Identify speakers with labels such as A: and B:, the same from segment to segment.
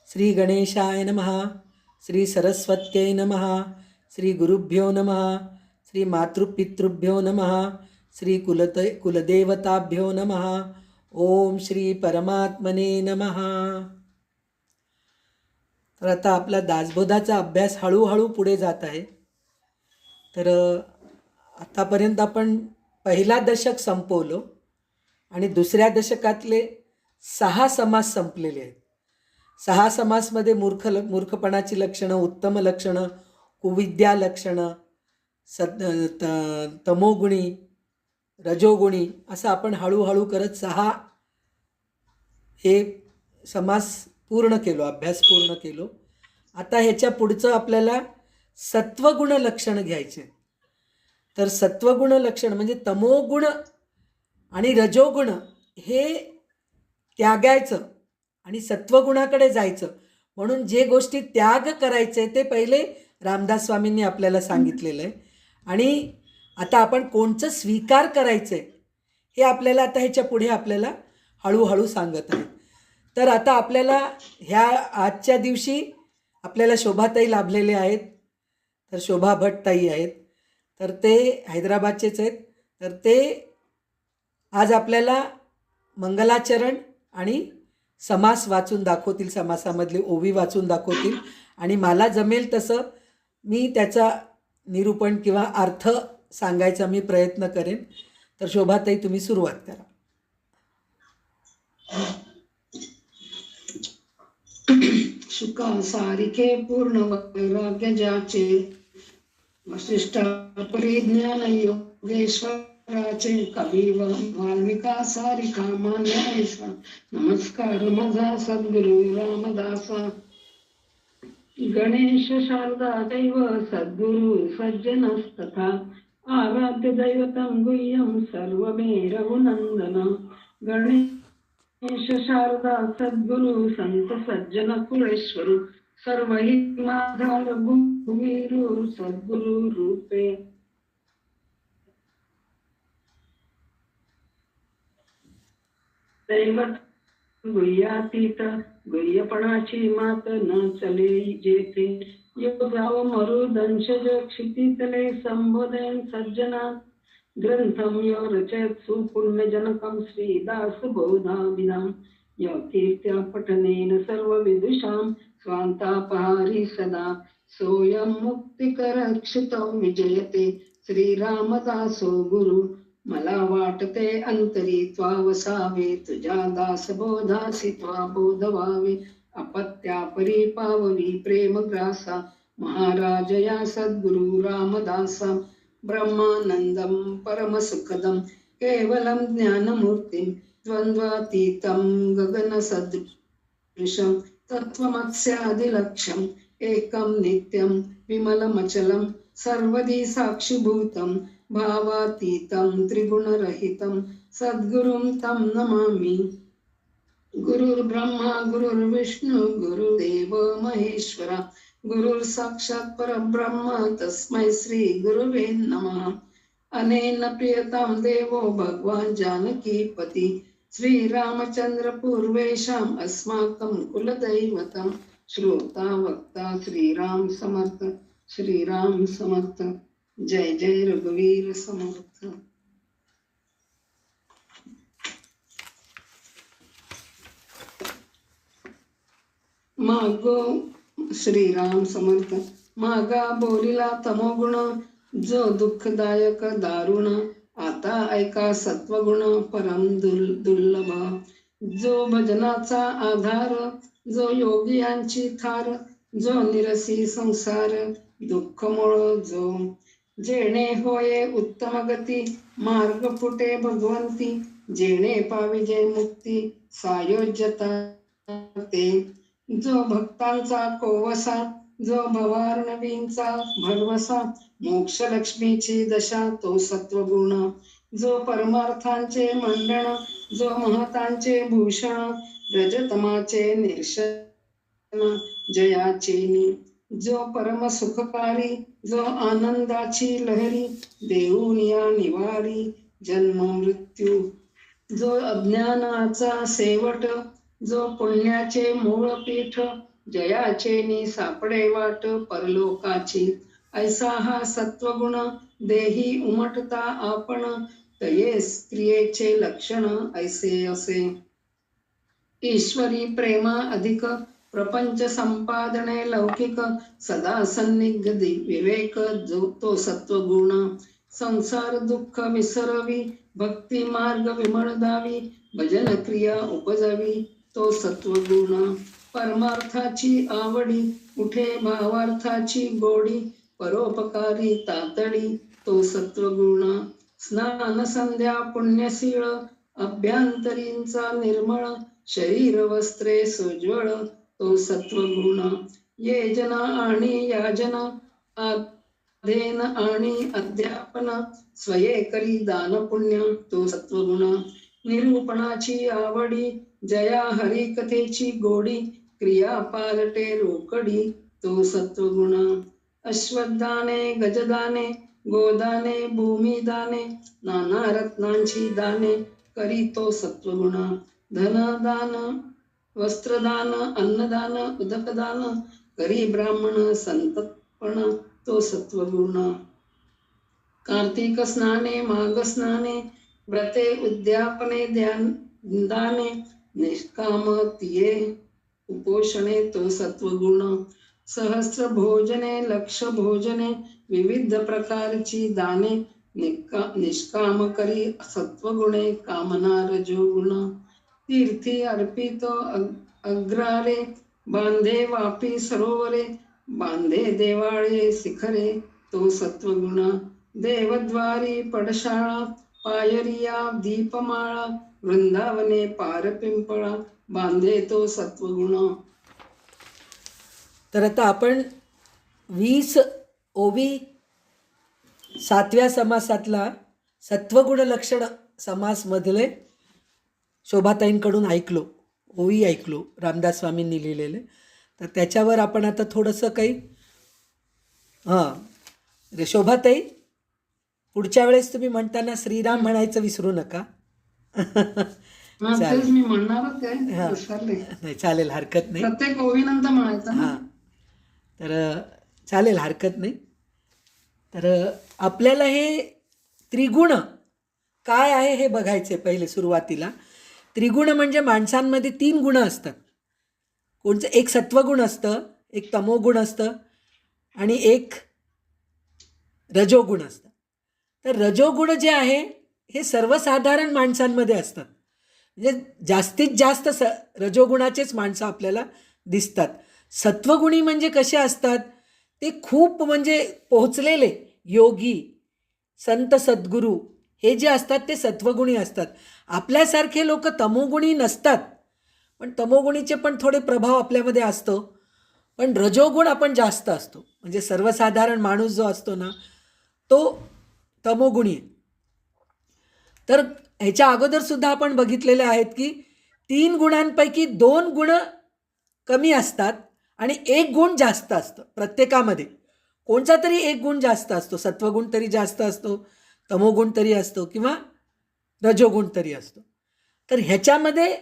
A: श्री गणेशाय नमः. श्री सरस्वत्यै नमः. श्री गुरुभ्यो नमः. श्री मातृपितृभ्यो नमः. श्री कुलदेवताभ्यो नमः. ओम श्री परमात्मने नमः. तर आता आपला दासबोधाचा अभ्यास हळूहळू पुढे जात आहे. तर आतापर्यंत आपण पहिला दशक संपवलो आणि दुसऱ्या दशकातले 6 समास संपलेले आहेत. 6 समासमध्ये मूर्खपणाची लक्षणं, उत्तम लक्षणं, कुविद्या लक्षणं, तमोगुणी, रजोगुणी असं आपण हळूहळू करत 6 हे समास पूर्ण केलो, अभ्यास पूर्ण केलो. आता ह्याच्या पुढचं आपल्याला सत्वगुण लक्षण घ्यायचे. तर सत्वगुण लक्षण म्हणजे तमोगुण आणि रजोगुण हे त्यागायचं आणि सत्वगुणाकडे जायचं. म्हणून जे गोष्टी त्याग करायचे ते पहिले रामदास स्वामींनी आपल्याला सांगितलेलं आहे. आणि आता आपण कोणचं स्वीकार करायचं आहे हे आपल्याला आता ह्याच्या पुढे आपल्याला हळूहळू सांगत आहेत. तर आता आपल्याला ह्या आजच्या दिवशी आपल्याला शोभाताई लाभलेले आहेत. तर शोभा भट ताई आहेत. तर ते हैदराबादचेच आहेत. तर ते आज आपल्याला मंगलाचरण आणि समास वाचून दाखवतील, समासामधली ओवी वाचून दाखवतील. आणि मला जमेल तसं मी त्याचा निरूपण किंवा अर्थ सांगायचा मी प्रयत्न करेन. तर शोभाताई तुम्ही सुरुवात करा.
B: शुका सारिखे पूर्ण वैराग्य ज्याचे, वशिष्ठ परिज्ञान योगेश्वराचे, कवी व वाल्मिका सारिखा मान्येश्वर. नमस्कार माझा सद्गुरु रामदासा. गणेश शारदा दैव सद्गुरु सज्जनस्तथा, आराध्य दैवतं गुह्यं सर्वमे रघुनंदन. गणेश शारदा सद्गुरु संत सज्जन कुळेश्वरू, सर्वहि माझा रघुवीरू सद्गुरु रूपे. दैवत गुह्यातीत गुह्यपणाची मात न चले जेथे, योगाव मरुदंशज क्षितितले संबोधन सज्जना. ग्रंथम यो रचयत सुपुण्यजनकं श्रीदास बोधाभिधाम, यो कीर्त्या पठनेन सर्व विदुषां स्वान्तापहारी सदा. सोयं मुक्तिकरक्षितो विजयते श्रीरामदासो गुरु, मला वाटते अंतरी त्वा वसावे, तुझ्या दासबोधासी त्वा बोध व्हावे. अपत्या परिपाववी प्रेमग्रासा, महाराज या सद्गुरु रामदासा. ब्रह्मानंदं परमसुखदं केवलं ज्ञानमूर्तिं, द्वन्द्वातीतं गगनसदृशं तत्त्वमस्यादिलक्ष्यम्. एकं नित्यं विमलमचलं सर्वदी साक्षिभूतं, भावातीतं त्रिगुणरहितं सद्गुरुं तं नमामि. गुरुर्ब्रह्मा गुरुर्विष्णु गुरुदेव महेश्वरा, गुरुर्साक्षात् परब्रह्म तस्मै श्री गुरुवे नमः. अनेन प्रियतां देवो भगवान् जानकीपति, श्रीरामचन्द्र पूर्वेषाम् अस्माकं कुलदैवतं. श्रोता वक्ता श्रीराम समर्थ, श्रीराम समर्थ. जय जय रघुवीर समर्थ. मागो श्रीराम समर्थ. मागा बोलिला तमोगुण, जो दुःखदायक दारुण. आता ऐका सत्वगुण परम दुर्लभ, जो भजनाचा आधार, जो योगियांची थार. जो निरसी संसार दुःखमूळ जो, जेणे होये उत्तम गती मार्ग फुटे भगवंती. जेणे पाविजे मुक्ती सायोज्यता ते. जो भक्तांचा कोवसा, जो भवार्णवींचा भरवसा. मोक्ष लक्ष्मीची दशा तो सत्वगुण, जो परमार्थांचे मंडण, जो महतांचे भूषण. रजतमाचे निर्शन जयाचेनी, जो परम सुखकारी, जो आनंदाची लहरी. देऊन या निवारी जन्म मृत्यू. जो अज्ञानाचा सेवट, जो पुण्याचे मूळ पीठ. जयाचे सापडे वाट परलोकाची. ऐसा हा सत्वगुण देही उमटता आपण, तये क्रियेचे लक्षण ऐसे असे. ईश्वरी प्रेमा अधिक प्रपंच संपादने लौकिक, सदा सन्निगधी विवेक जो तो सत्वगुण. संसार दुःख विसरवी भक्ती मार्ग विमळदावी, भजन क्रिया उपजावी तो सत्वगुण. परमार्थाची आवडी उठे भावार्थाची गोडी, परोपकारी तातडी तो सत्वगुण. स्नान संध्या पुण्यशीळ अभ्यंतरींचा निर्मळ, शरीर वस्त्रे सोज्वळ तो सत्वगुण. येजना आणि याजना अध्ययन आणि अध्यापन, स्वये करी दान पुण्य तो सत्वगुण. निरूपणाची आवडी जया हरिकथेची गोडी, क्रिया पालटे रोकडी तो सत्वगुण. अश्वदाने गजदाने गोदाने भूमिदाने, नाना रत्नांची दाने करी तो सत्वगुण. धनदान वस्त्रदान अन्नदान उदकदान, करी ब्राह्मण संतर्पण तो सत्वगुण. कार्तिक स्नाने माघ स्नाने, व्रते उद्यापने दाने, निष्कामतिये उपोषणे तो सत्वगुण. सहस्र भोजने लक्ष भोजने, विविध प्रकारची दाने, निष्काम करी सत्वगुणे कामना रजोगुण. तीर्थी अर्पित अग्रारे, बांधे वापी सरोवरे, बांधे देवाळे शिखरे तो सत्वगुण. देवद्वारी पडशाळा, पायरिया दीपमाळा, वृंदावने पार पिंपळा बांधे तो सत्वगुण.
A: तर आता आपण 20 ओवी 7व्या समासातला सत्वगुण लक्षण समासमधले शोभाताईंकडून ऐकलो, ओवी ऐकलो, रामदास स्वामींनी लिहिलेले. तर त्याच्यावर आपण आता थोडंसं काही शोभाताई, पुढच्या वेळेस तुम्ही म्हणताना श्रीराम म्हणायचं विसरू नका.
B: तेच मी म्हणणारच आहे, विसरले.
A: नाही, चालेल, हरकत नाही.
B: प्रत्येक ओवीनंतर म्हणायचं ना.
A: तर चालेल, हरकत नाही. तर आपल्याला हे त्रिगुण काय आहे हे बघायचे पहिले सुरुवातीला. त्रिगुण म्हणजे माणसांमध्ये 3 गुण असतात. कोणचं? एक सत्वगुण असतं, एक तमोगुण असतं आणि एक रजोगुण असतं. तर रजोगुण जे आहे हे सर्वसाधारण माणसांमध्ये असतात. म्हणजे जास्तीत जास्त रजोगुणाचेच माणसं आपल्याला दिसतात. सत्वगुणी म्हणजे कसे असतात? ते खूप म्हणजे पोहोचलेले योगी, संत, सद्गुरू हे जे असतात ते सत्वगुणी असतात. आपल्यासारखे लोक तमोगुणी नसतात, पण तमोगुणीचे पण थोडे प्रभाव आपल्यामध्ये असतो. पण रजोगुण आपण जास्त असतो. म्हणजे सर्वसाधारण माणूस जो असतो ना, तो तमोगुणी आहे. तर ह्याच्या अगोदरसुद्धा आपण बघितलेले आहेत की 3 गुणांपैकी 2 गुण कमी असतात आणि 1 गुण जास्त असतं प्रत्येकामध्ये. कोणता तरी 1 गुण जास्त असतो. सत्वगुण तरी जास्त असतो, तमोगुण तरी असतो किंवा रजोगुण तरी असतो. तर ह्याच्यामध्ये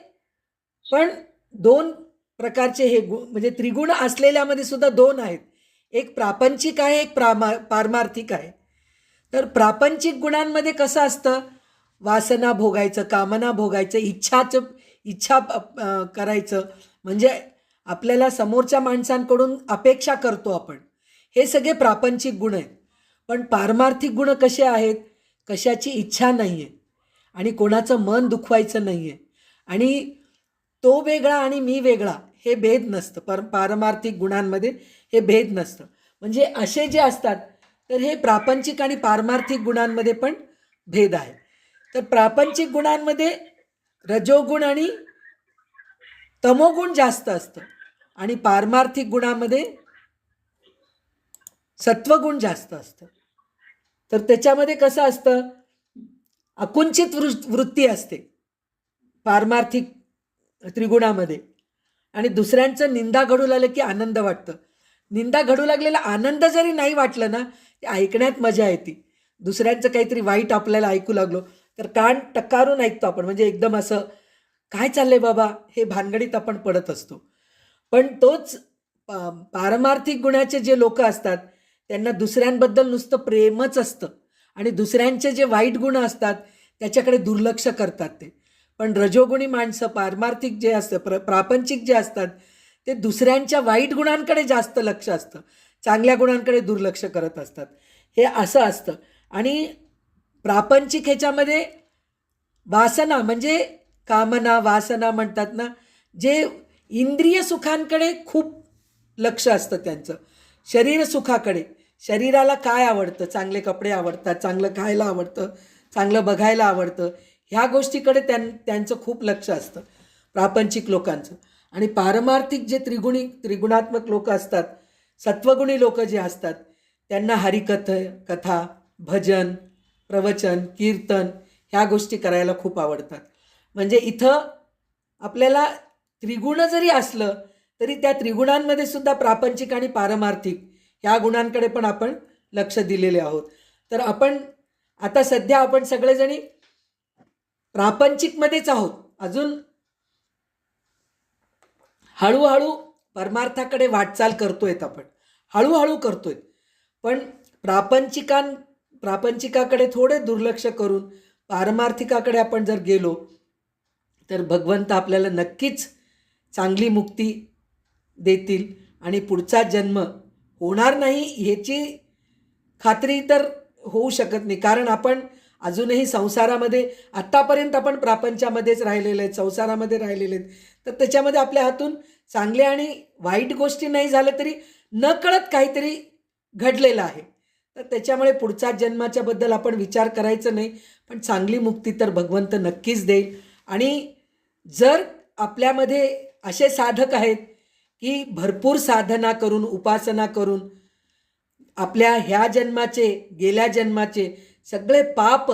A: पण 2 प्रकारचे हे गुण, म्हणजे त्रिगुण असलेल्यामध्ये सुद्धा 2 आहेत. एक प्रापंचिक आहे, एक पारमार्थिक आहे. तर प्रापंचिक गुणांमध्ये कसं असतं? वासना भोगायचं, कामना भोगायचं, इच्छा करायचं, म्हणजे आपल्याला समोरच्या माणसांकडून अपेक्षा करतो आपण. हे सगळे प्रापंचिक गुण आहेत. पण पारमार्थिक गुण कसे आहेत? कशाची इच्छा नाही आहे आणि कोणाचं मन दुखवायचं नाही आहे आणि तो वेगळा आणि मी वेगळा हे भेद नसतं. पारमार्थिक गुणांमध्ये हे भेद नसतं. म्हणजे असे जे असतात तर हे प्रापंचिक आणि पारमार्थिक गुणांमध्ये पण भेद आहे. तर प्रापंचिक गुणांमध्ये रजोगुण आणि तमोगुण जास्त असतं आणि पारमार्थिक गुणामध्ये सत्वगुण जास्त असतं. तर त्याच्यामध्ये कसं असतं? अकुंचित वृत्ती असते पारमार्थिक त्रिगुणामध्ये. आणि दुसऱ्यांचं निंदा घडू लागलं की आनंद वाटतं. निंदा घडू लागलेला आनंद जरी नाही वाटलं ना, ते ऐकण्यात मजा येते. दुसऱ्यांचं काहीतरी वाईट आपल्याला ऐकू लागलो तर कान टक्कारून ऐकतो आपण. म्हणजे एकदम असं काय चाललंय बाबा हे भानगडीत आपण पडत असतो. पण तोच पारमार्थिक गुणाचे जे लोक असतात त्यांना दुसऱ्यांबद्दल नुसतं प्रेमच असतं आणि दुसऱ्यांचे जे वाईट गुण असतात त्याच्याकडे दुर्लक्ष करतात ते. पण रजोगुणी माणसं पारमार्थिक जे असतं प्रापंचिक जे असतात ते दुसऱ्यांच्या वाईट गुणांकडे जास्त लक्ष असतं, चांगल्या गुणांकडे दुर्लक्ष करत असतात. हे असं असतं. आणि प्रापंचिक ह्याच्यामध्ये वासना म्हणजे कामना वासना म्हणतात ना, जे इंद्रिय सुखांकडे खूप लक्ष असतं त्यांचं, शरीर सुखाकडे. शरीराला काय आवडतं, चांगले कपडे आवडतात, चांगलं खायला आवडतं, चांगलं बघायला आवडतं, ह्या गोष्टीकडे त्यांचं खूप लक्ष असतं प्रापंचिक लोकांचं. आणि पारमार्थिक जे त्रिगुणात्मक लोक असतात, सत्वगुणी लोक जे असतात, त्यांना कथा भजन प्रवचन कीर्तन ह्या गोष्टी करायला खूप आवडतात. म्हणजे इथं आपल्याला त्रिगुण जरी असलं तरी त्या त्रिगुणांमध्ये सुद्धा प्रापंचिक आणि पारमार्थिक ह्या गुणांकडे पण आपण लक्ष दिलेले आहोत. तर आपण आता सध्या आपण सगळेजणी प्रापंचिकमध्येच आहोत. अजून हळूहळू परमार्थाकडे वाटचाल करतोय आपण, हळूहळू करतोय. पण प्रापंचिकाकडे थोडे दुर्लक्ष करून पारमार्थिकाकडे आपण जर गेलो तर भगवंत आपल्याला नक्कीच चांगली मुक्ती देतील आणि पुढचा जन्म होणार नाही ह्याची खात्री तर होऊ शकत नाही. कारण आपण अजूनही संसारामध्ये आत्तापर्यंत आपण प्रापंचामध्येच राहिलेले आहेत, संसारामध्ये राहिलेले आहेत. तर त्याच्यामध्ये आपल्या हातून चांगले आणि वाईट गोष्टी नाही झाल्या तरी नकळत काहीतरी घडलेलं आहे. तर त्याच्यामुळे पुढच्या जन्माच्याबद्दल आपण विचार करायचं नाही. पण चांगली मुक्ती तर भगवंत नक्कीच देईल. आणि जर आपल्यामध्ये असे साधक आहेत की भरपूर साधना करून उपासना करून आपल्या ह्या जन्माचे गेल्या जन्माचे सगळे पाप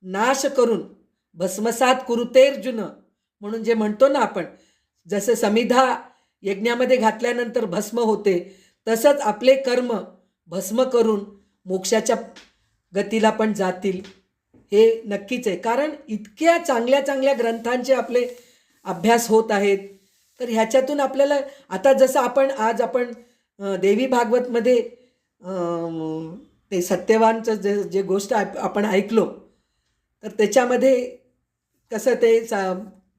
A: नाश करून भस्मसात कुरुतेर्जुन म्हणून जे म्हणतो ना आपण, जसं समिधा यज्ञामध्ये घातल्यानंतर भस्म होते तसंच आपले कर्म भस्म करून मोक्षाच्या गतीला पण जातील हे नक्कीच आहे. कारण इतक्या चांगल्या चांगल्या ग्रंथांचे आपले अभ्यास होत आहेत. तर ह्याच्यातून आपल्याला आता जसं आज आपण देवी भागवतमध्ये ते सत्यवानचं जे गोष्ट आपण ऐकलो तर त्याच्यामध्ये कसं ते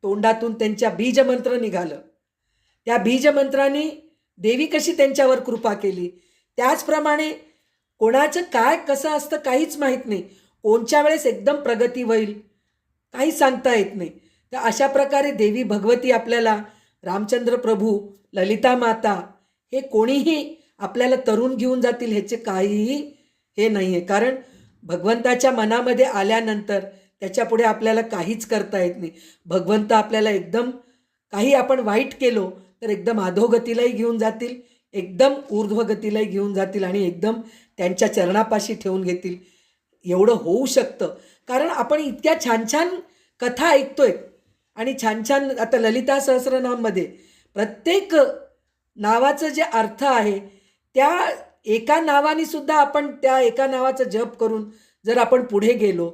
A: तोंडातून त्यांच्या बीजमंत्र निघालं, त्या बीजमंत्राने देवी कशी त्यांच्यावर कृपा केली. त्याचप्रमाणे कोणाचं काय कसं असतं काहीच माहीत नाही, कोणत्या वेळेस एकदम प्रगती होईल काहीच सांगता येत नाही. तर अशा प्रकारे देवी भगवती आपल्याला रामचंद्र प्रभू ललिता माता हे कोणीही आपल्याला तरुण घेऊन जातील ह्याचे काहीही हे नाही आहे. कारण भगवंताच्या मनामध्ये आल्यानंतर त्याच्यापुढे आपल्याला काहीच करता येत नाही. भगवंत आपल्याला एकदम काही आपण वाईट केलो तर एकदम अधोगतीलाही घेऊन जातील, एकदम ऊर्ध्वगतीलाही घेऊन जातील आणि एकदम त्यांच्या चरणापाशी ठेवून घेतील. एवढं होऊ शकतं कारण आपण इतक्या छान छान कथा ऐकतोय आणि छान छान आता ललिता सहस्रनाममध्ये प्रत्येक नावाचं जे अर्थ आहे त्या एका नावाने सुद्धा आपण त्या एका नावाचा जप करून जर आपण पुढे गेलो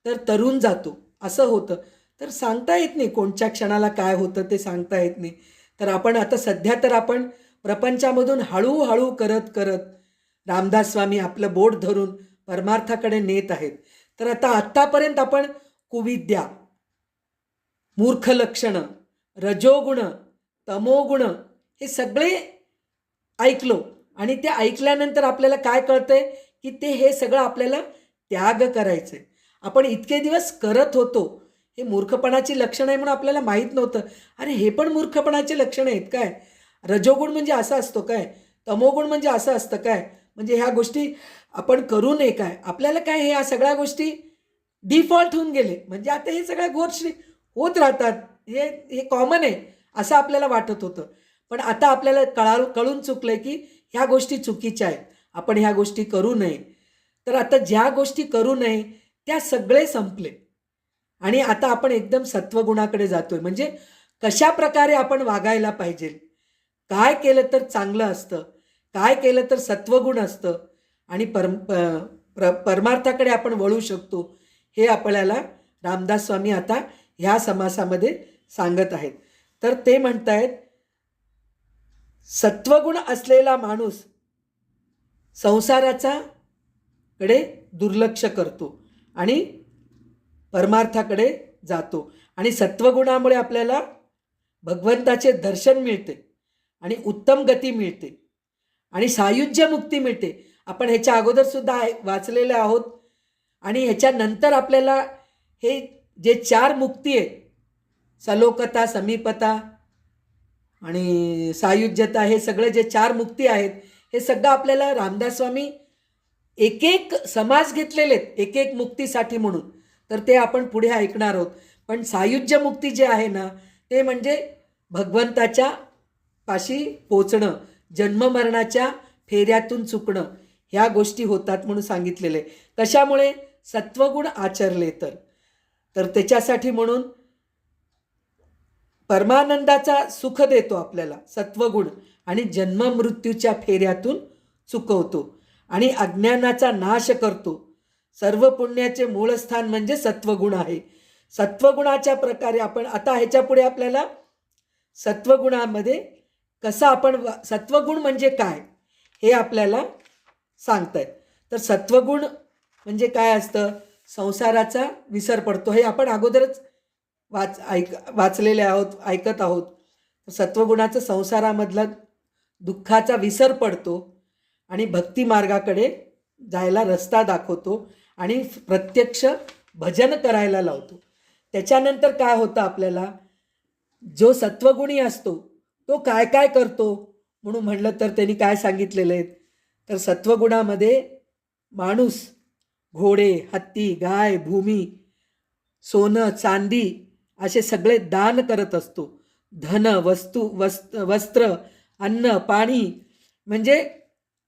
A: तर तरुण जातो असं होतं. तर सांगता येत नाही कोणत्या क्षणाला काय होतं ते सांगता येत नाही. तर आपण आता सध्या तर आपण प्रपंचामधून हळूहळू करत करत रामदास स्वामी आपलं बोट धरून परमार्थाकडे नेत आहेत. तर आत्तापर्यंत आपण कुविद्या, मूर्ख लक्षणं, रजोगुण, तमोगुण हे सगळे ऐकलो आणि ते ऐकल्यानंतर आपल्याला काय कळतंय की हे सगळं आपल्याला त्याग करायचं आहे. आपण इतके दिवस करत होतो, हे मूर्खपणाची लक्षणं आहे म्हणून आपल्याला माहीत नव्हतं. अरे हे पण मूर्खपणाचे लक्षणं आहेत काय? रजोगुण म्हणजे असं असतो काय? तमोगुण म्हणजे असं असतं काय? म्हणजे ह्या गोष्टी आपण करू नये काय? आपल्याला काय ह्या सगळ्या गोष्टी डिफॉल्ट होऊन गेले म्हणजे आता हे सगळ्या गोष्टी होत राहतात, हे कॉमन आहे असं आपल्याला वाटत होतं. पण आता आपल्याला कळून चुकलं की ह्या गोष्टी चुकीच्या आहेत, आपण ह्या गोष्टी करू नये. तर आता ज्या गोष्टी करू नये त्या सगळे संपले आणि आता आपण एकदम सत्वगुणाकडे जातोय. म्हणजे कशा प्रकारे आपण वागायला पाहिजे, काय केलं तर चांगलं असतं, काय केलं तर सत्वगुण असतं आणि परमार्थाकडे आपण वळू शकतो हे आपल्याला रामदास स्वामी आता ह्या समासामध्ये सांगत आहेत. तर ते म्हणतायत सत्वगुण असलेला माणूस संसाराचा कडे दुर्लक्ष करतो आणि परमार्थाकडे जातो. आणि सत्वगुणामुळे आपल्याला भगवंताचे दर्शन मिळते आणि उत्तम गती मिळते आणि सायुज्य मुक्ती मिळते. आपण ह्याच्या अगोदरसुद्धा वाचलेले आहोत. आणि ह्याच्यानंतर आपल्याला हे जे 4 मुक्ती आहेत, सलोकता, समीपता आणि सायुज्यता, हे सगळे जे 4 मुक्ती आहेत, हे सगळं आपल्याला रामदास स्वामी एक एक समास घेतलेले आहेत एक एक मुक्तीसाठी म्हणून. तर ते आपण पुढे ऐकणार आहोत. पण सायुज्य मुक्ती जे आहे ना, ते म्हणजे भगवंताच्या पाशी पोचणं, जन्ममरणाच्या फेऱ्यातून चुकणं, ह्या गोष्टी होतात म्हणून सांगितलेले. कशामुळे? सत्वगुण आचरले तर त्याच्यासाठी म्हणून परमानंदाचा सुख देतो आपल्याला सत्वगुण आणि जन्ममृत्यूच्या फेऱ्यातून चुकवतो आणि अज्ञानाचा नाश करतो. सर्व पुण्याचे मूळस्थान म्हणजे सत्वगुण आहे. सत्वगुणाच्या प्रकारे आपण आता ह्याच्या पुढे आपल्याला सत्वगुणामध्ये कसं आपण सत्वगुण म्हणजे काय हे आपल्याला सांगतायत. तर सत्वगुण म्हणजे काय असतं? संसाराचा विसर पडतो. हे आपण अगोदरच वाचलेले आहोत, ऐकत आहोत. सत्वगुणाचं संसारामधला दुःखाचा विसर पडतो आणि भक्ती मार्गाकडे जायला रस्ता दाखवतो आणि प्रत्यक्ष भजन करायला लावतो. त्याच्यानंतर काय होतं आपल्याला? जो सत्वगुणी असतो तो काय काय करतो म्हणून म्हणलं तर त्यांनी काय सांगितलेलं आहे? तर सत्वगुणामध्ये माणूस घोडे, हत्ती, गाय, भूमी, सोनं, चांदी असे सगळे दान करत असतो. धन, वस्त्र, अन्न, पाणी, म्हणजे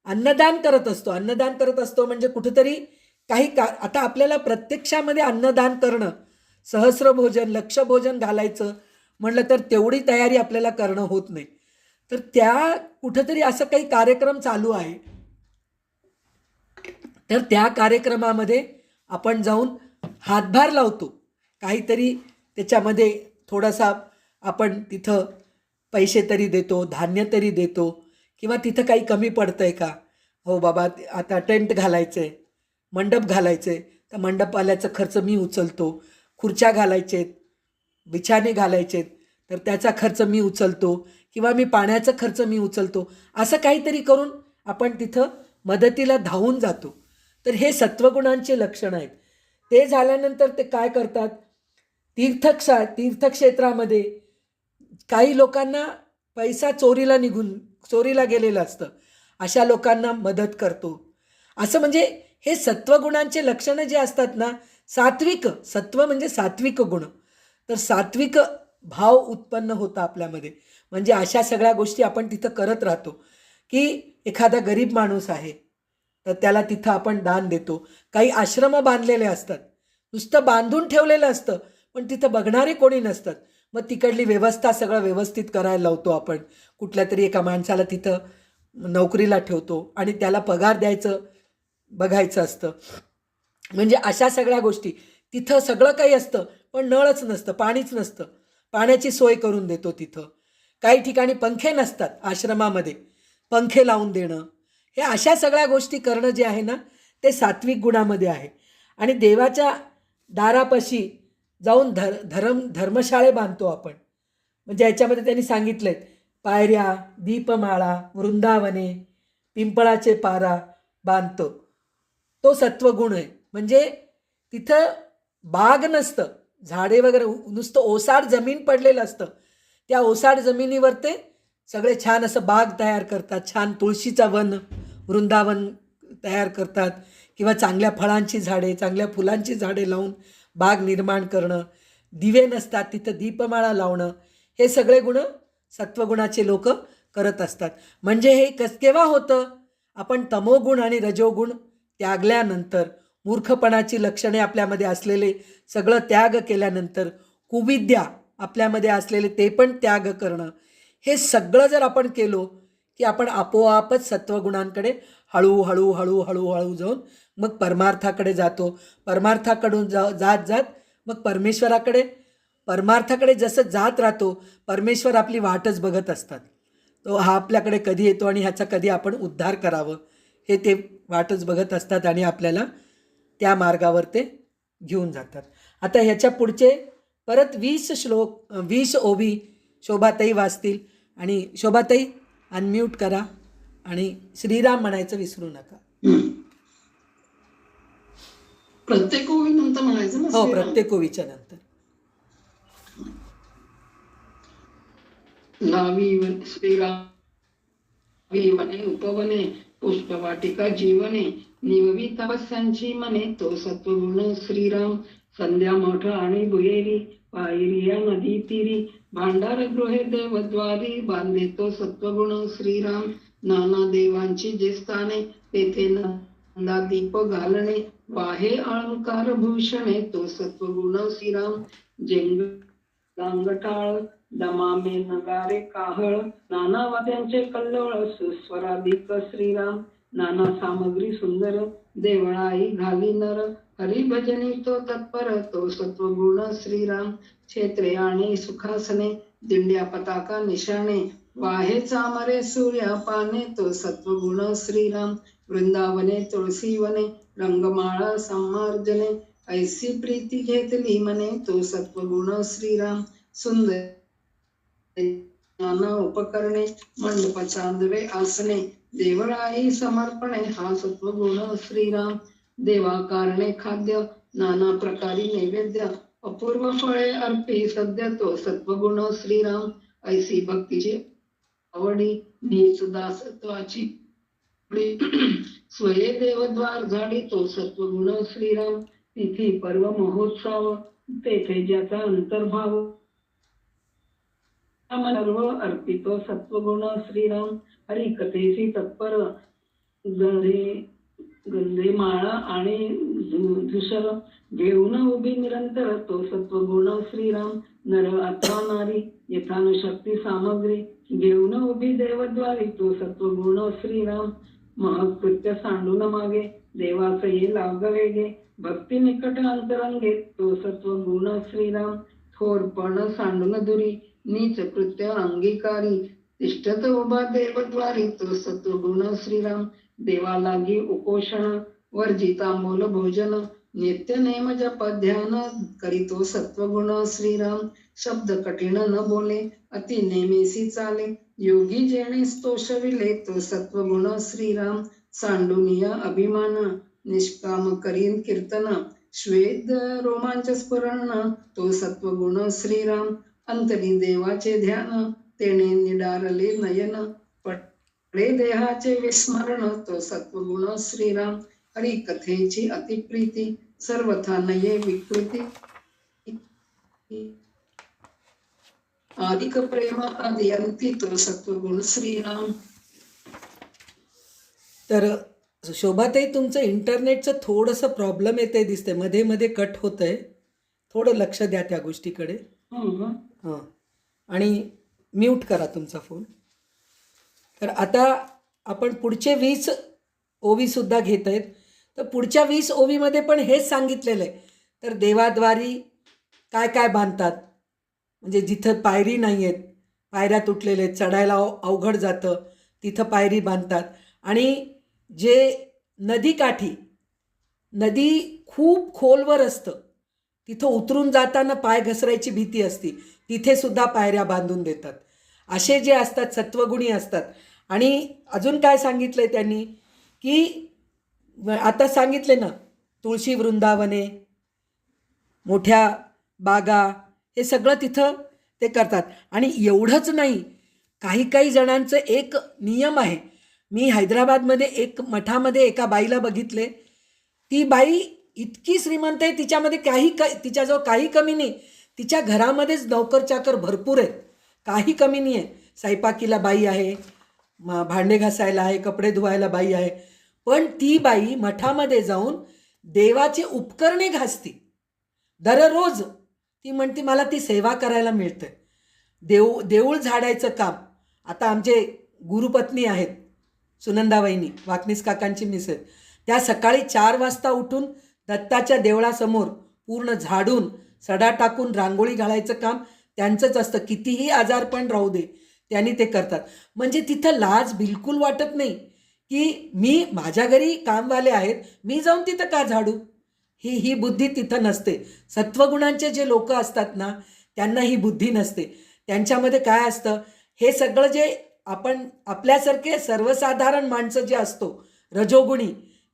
A: अन्नदान करत असतो. अन्नदान करत असतो म्हणजे कुठेतरी काही आता आपल्याला प्रत्यक्षामध्ये अन्नदान करणं, सहस्र भोजन, लक्ष भोजन घालायचं म्हणलं तर तेवढी तयारी आपल्याला करणं होत नाही. तर त्या कुठेतरी असं काही कार्यक्रम चालू आहे, तर त्या कार्यक्रमामध्ये आपण जाऊन हातभार लावतो. काहीतरी त्याच्यामध्ये थोडासा आपण तिथं पैसे तरी देतो, धान्य तरी देतो, किंवा तिथं काही कमी पडतं आहे का? हो बाबा, आता टेंट घालायचं आहे, मंडप घालायचं आहे, तर मंडपवाल्याचा खर्च मी उचलतो. खुर्च्या घालायचे आहेत, बिछाने घालायचे आहेत, तर त्याचा खर्च मी उचलतो, किंवा मी पाण्याचा खर्च मी उचलतो. असं काहीतरी करून आपण तिथं मदतीला धावून जातो. तर हे सत्वगुणांचे लक्षण आहेत. ते झाल्यानंतर ते काय करतात? तीर्थक्षेत्रामध्ये काही लोकांना पैसा चोरीला गेलेलं असतं, अशा लोकांना मदत करतो. असं म्हणजे हे सत्वगुणांचे लक्षणं जे असतात ना, सात्विक, सत्व म्हणजे सात्विक गुण, तर सात्विक भाव उत्पन्न होता आपल्यामध्ये. म्हणजे अशा सगळ्या गोष्टी आपण तिथं करत राहतो. की एखादा गरीब माणूस आहे तर त्याला तिथं आपण दान देतो. काही आश्रम बांधलेले असतात, नुसतं बांधून ठेवलेलं असतं पण तिथं बघणारे कोणी नसतात. मग तिकडली व्यवस्था सगळं व्यवस्थित करायला लावतो आपण. कुठल्या तरी एका माणसाला तिथं नोकरीला ठेवतो आणि त्याला पगार द्यायचं बघायचं असतं. म्हणजे अशा सगळ्या गोष्टी तिथं सगळं काही असतं पण नळच नसतं, पाणीच नसतं. पाण्याची सोय करून देतो तिथं. काही ठिकाणी पंखे नसतात, आश्रमामध्ये पंखे लावून देणं, हे अशा सगळ्या गोष्टी करणं जे आहे ना, ते सात्विक गुणामध्ये आहे. आणि देवाच्या दारापाशी जाऊन धर्मशाळे बांधतो आपण. म्हणजे याच्यामध्ये त्यांनी सांगितलेत, पायऱ्या, दीपमाळा, वृंदावने, पिंपळाचे पारा बांधतो. तो सत्वगुण आहे. म्हणजे तिथं बाग नसतं, झाडे वगैरे, नुसतं ओसाड जमीन पडलेलं असतं. त्या ओसाड जमिनीवर ते सगळे छान असं बाग तयार करतात. छान तुळशीचा वृंदावन तयार करतात, किंवा चांगल्या फळांची झाडे, चांगल्या फुलांची झाडे लावून बाग निर्माण करणं. दिवे नसतात तिथं दीपमाळा लावणं, हे सगळे गुण सत्वगुणाचे लोक करत असतात. म्हणजे हे केव्हा होतं? आपण तमोगुण आणि रजोगुण त्यागल्यानंतर, मूर्खपणाची लक्षणे आपल्यामध्ये असलेले सगळं त्याग केल्यानंतर, कुविद्या आपल्यामध्ये असलेले ते पण त्याग करणं, हे सगळं जर आपण केलो की आपण आपोआपच सत्वगुणांकडे हळूहळू हळूहळू जाऊन मग परमार्थाकडे जातो. परमार्थाकडून जात जात मग परमेश्वराकडे जसं जात राहतो, परमेश्वर आपली वाटच बघत असतात. तो हा आपल्याकडे कधी येतो आणि ह्याचा कधी आपण उद्धार करावं हे ते वाटच बघत असतात आणि आपल्याला त्या मार्गावर ते घेऊन जातात. आता ह्याच्या पुढचे परत 20 श्लोक 20 ओवी शोभाताई वाचतील. आणि शोभाताई अनम्यूट करा आणि श्रीराम म्हणायचं विसरू नका.
B: प्रत्येक ओळीनंतर म्हणायचं ना
A: हो,
B: श्रीराम?
A: प्रत्येक ओवीच्या नंतर.
B: श्रीराम वने उपवने पुष्पवाटिका जीवने निववी तपस्यांची मने तो सत्वगुण श्रीराम. संध्या मठ आणि भुयेरी पायरी या नदी तीरी भांडार गृहे देवद्वारी बांधे तो सत्वगुण श्रीराम. नाना देवांची जे स्थाने तेथे नंदा दीप घालणे वाहे अलंकार भूषणे तो सत्वगुण श्रीराम. जेंग गांगटाळ दमामे नगारे काहळ नाना वाद्यांचे कल्लोळ सुस्वराधिक श्रीराम. नाना सामग्री सुंदर देवळाई घाली नर हरिभजनी तो तत्पर तो सत्वगुण श्रीराम. क्षेत्रे आणि सुखासने दिंड्या पताका निशाणे वाहे चामरे सूर्या पाने तो सत्वगुण श्रीराम. वृंदावने तुळसीवने रंगमाळा संमार्जने ऐसी प्रीती घेतली मने तो सत्वगुण श्रीराम. सुंदर नाना उपकरणे मंडप चांदवे आसने देवळाई समर्पणे हा सत्वगुण श्रीराम. देवा कारणे खाद्य नाना प्रकारी नैवेद्य अपूर्व फळे अर्पी सद्य तो सत्वगुण श्रीराम. ऐसी भक्तीची आवडी नीच दासत्वाची स्वये देवद्वार झाडी तो सत्वगुण श्रीराम. तिथी पर्व महोत्सव तेथे ज्याचा अंतर्भाव सर्व अर्पितो सत्वगुण श्रीराम. हरिकथेसी तत्पर गंधे माळा आणि धुसर घेऊन उभी निरंतर तो सत्वगुण श्रीराम. नर अथवा नारी यथानुशक्ती सामग्री घेऊन उभी देवद्वारी तो सत्वगुण श्रीराम. महत्कृत्य सांडून मागे देवाच ये लाग वेगे भक्ती निकट अंतरंगे तो सत्वगुण श्रीराम. थोरपण सांडून दुरी नीच कृत्य अंगीकारी तिष्ठत उभा देवद्वारी तो सत्वगुण श्रीराम. देवा लागी उपोषण वर्जिता मूल भोजन नित्य नेम जप ध्यान करीतो सत्वगुण श्रीराम. शब्द कठीण न बोले अति नेमेसी चाले योगी जेणे स्तोषविले तो सत्वगुण श्रीराम. सांडुनिया अभिमान निष्काम करीन कीर्तन श्वेत रोमांच स्फुरण तो सत्वगुण श्रीराम. अंतरी देवाचे ध्यान तेने निडारले नयन पडले देहाचे विस्मरण तो सत्वगुण श्रीराम. हरी कथेची अतिप्रीती सर्वथा नये विकृती अधिक प्रेम आदियंती तो सत्वगुण श्रीराम.
A: तर शोभाताई तुमचं इंटरनेटचं थोडंसं प्रॉब्लेम येते दिसते, मध्ये मध्ये कट होतंय, थोडं लक्ष द्या त्या गोष्टीकडे. हां, आणि म्यूट करा तुमचा फोन. तर आता आपण पुढचे 20 ओवीसुद्धा घेत आहेत. तर पुढच्या 20 ओवीमध्ये पण हेच सांगितलेलं आहे. तर देवाद्वारी काय काय बांधतात, म्हणजे जिथं पायरी नाही आहेत, पायऱ्या तुटलेल्या आहेत, चढायला अवघड जातं, तिथं पायरी बांधतात. आणि जे नदीकाठी नदी खूप खोलवर असतं, तिथं उतरून जाताना पाय घसरायची भीती असती, तिथे सुद्धा पायऱ्या बांधून देतात. असे जे असतात सत्वगुणी असतात. आणि अजून काय सांगितलं आहे त्यांनी की आता सांगितले ना, तुळशी वृंदावने मोठ्या बागा हे सगळं तिथं ते करतात. आणि एवढंच नाही, काही काही जणांचं एक नियम आहे. मी हैदराबादमध्ये एक मठामध्ये एका बाईला बघितले. ती बाई इतकी श्रीमंत आहे, तिच्यामध्ये तिच्याजवळ काही कमी नाही. तिच्या घरामध्येच नौकर चाकर भरपूर आहेत, काही कमी नाही आहे. स्वयंपाकीला बाई आहे, भांडे घासायला आहे, कपडे धुवायला बाई आहे. पण ती बाई मठामध्ये जाऊन देवाचे उपकरणे घासती दररोज. ती म्हणते मला ती सेवा करायला मिळते. देऊळ झाडायचं काम. आता आमचे गुरुपत्नी आहेत सुनंदाबाईंनी, वाकनीस काकांची मिसेस, त्या सकाळी 4 वाजता उठून दत्ताच्या देवळासमोर पूर्ण झाडून सडा टाकून रांगोळी घालायचं काम त्यांचंच असतं. कितीही आजारपण राहू दे, त्यांनी ते करतात. म्हणजे तिथं लाज बिलकुल वाटत नाही की मी माझ्या घरी कामवाले आहेत, मी जाऊन तिथं का झाडू. ही बुद्धी तिथं नसते. सत्वगुणांचे जे लोक असतात ना, त्यांना ही बुद्धी नसते. त्यांच्यामध्ये काय असतं, हे सगळं जे आपण आपल्यासारखे सर्वसाधारण माणसं जे असतो रजोगुणी,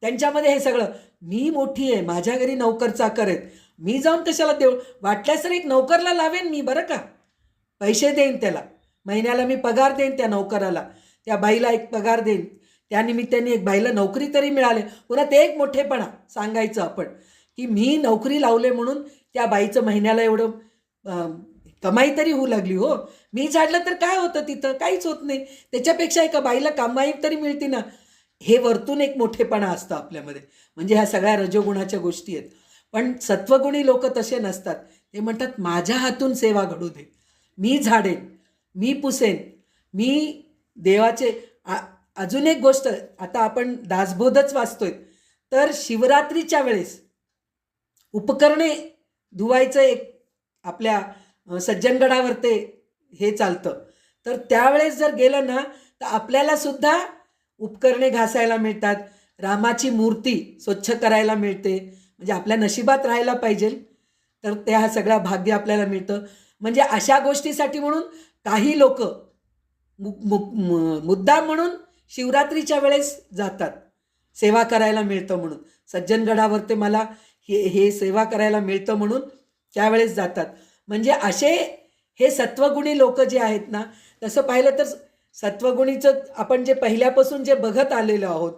A: त्यांच्यामध्ये हे सगळं मी मोठी आहे, माझ्या घरी नौकर चाकर आहेत, मी जाऊन कशाला देऊ, वाटल्यास तर एक नौकरला लावेन मी, बरं का, पैसे देईन त्याला, महिन्याला मी पगार देईन त्या नौकराला, त्या बाईला एक पगार देईन, त्यानिमित्ताने एक बाईला नोकरी तरी मिळाले. पुन्हा ते एक मोठेपणा सांगायचं आपण की मी नोकरी लावले म्हणून त्या बाईचं महिन्याला एवढं कमाई तरी होऊ लागली. हो, मी झाडलं तर काय होतं, तिथं काहीच होत नाही. त्याच्यापेक्षा एका बाईला कमाई तरी मिळते ना. हे वरतून एक मोठेपणा असतं आपल्यामध्ये. म्हणजे ह्या सगळ्या रजोगुणाच्या गोष्टी आहेत. पण सत्वगुणी लोक तसे नसतात. ते म्हणतात माझ्या हातून सेवा घडू दे, मी झाडेन, मी पुसेन, मी देवाचे. अजून एक गोष्ट, आता आपण दासबोधच वाचतोय, तर शिवरात्रीच्या वेळेस उपकरणे धुवायचं एक आपल्या सज्जनगडावर ते हे चालतं. तर त्यावेळेस जर गेलं ना, तर आपल्याला सुद्धा उपकरणे घासायला मिळतात, रामाची मूर्ती स्वच्छ करायला मिळते. म्हणजे आपल्या नशिबात राहायला पाहिजे, तर त्या सगळ्या भाग्य आपल्याला मिळतं. म्हणजे अशा गोष्टीसाठी म्हणून काही लोक मुद्दाम म्हणून शिवरात्रीच्या वेळेस जातात, सेवा करायला मिळतं म्हणून. सज्जनगडावर ते मला हे सेवा करायला मिळतं म्हणून त्यावेळेस जातात. म्हणजे असे हे सत्वगुणी लोक जे आहेत ना, तसं पाहिलं तर सत्वगुणीचं आपण जे पहिल्यापासून जे बघत आलेलो आहोत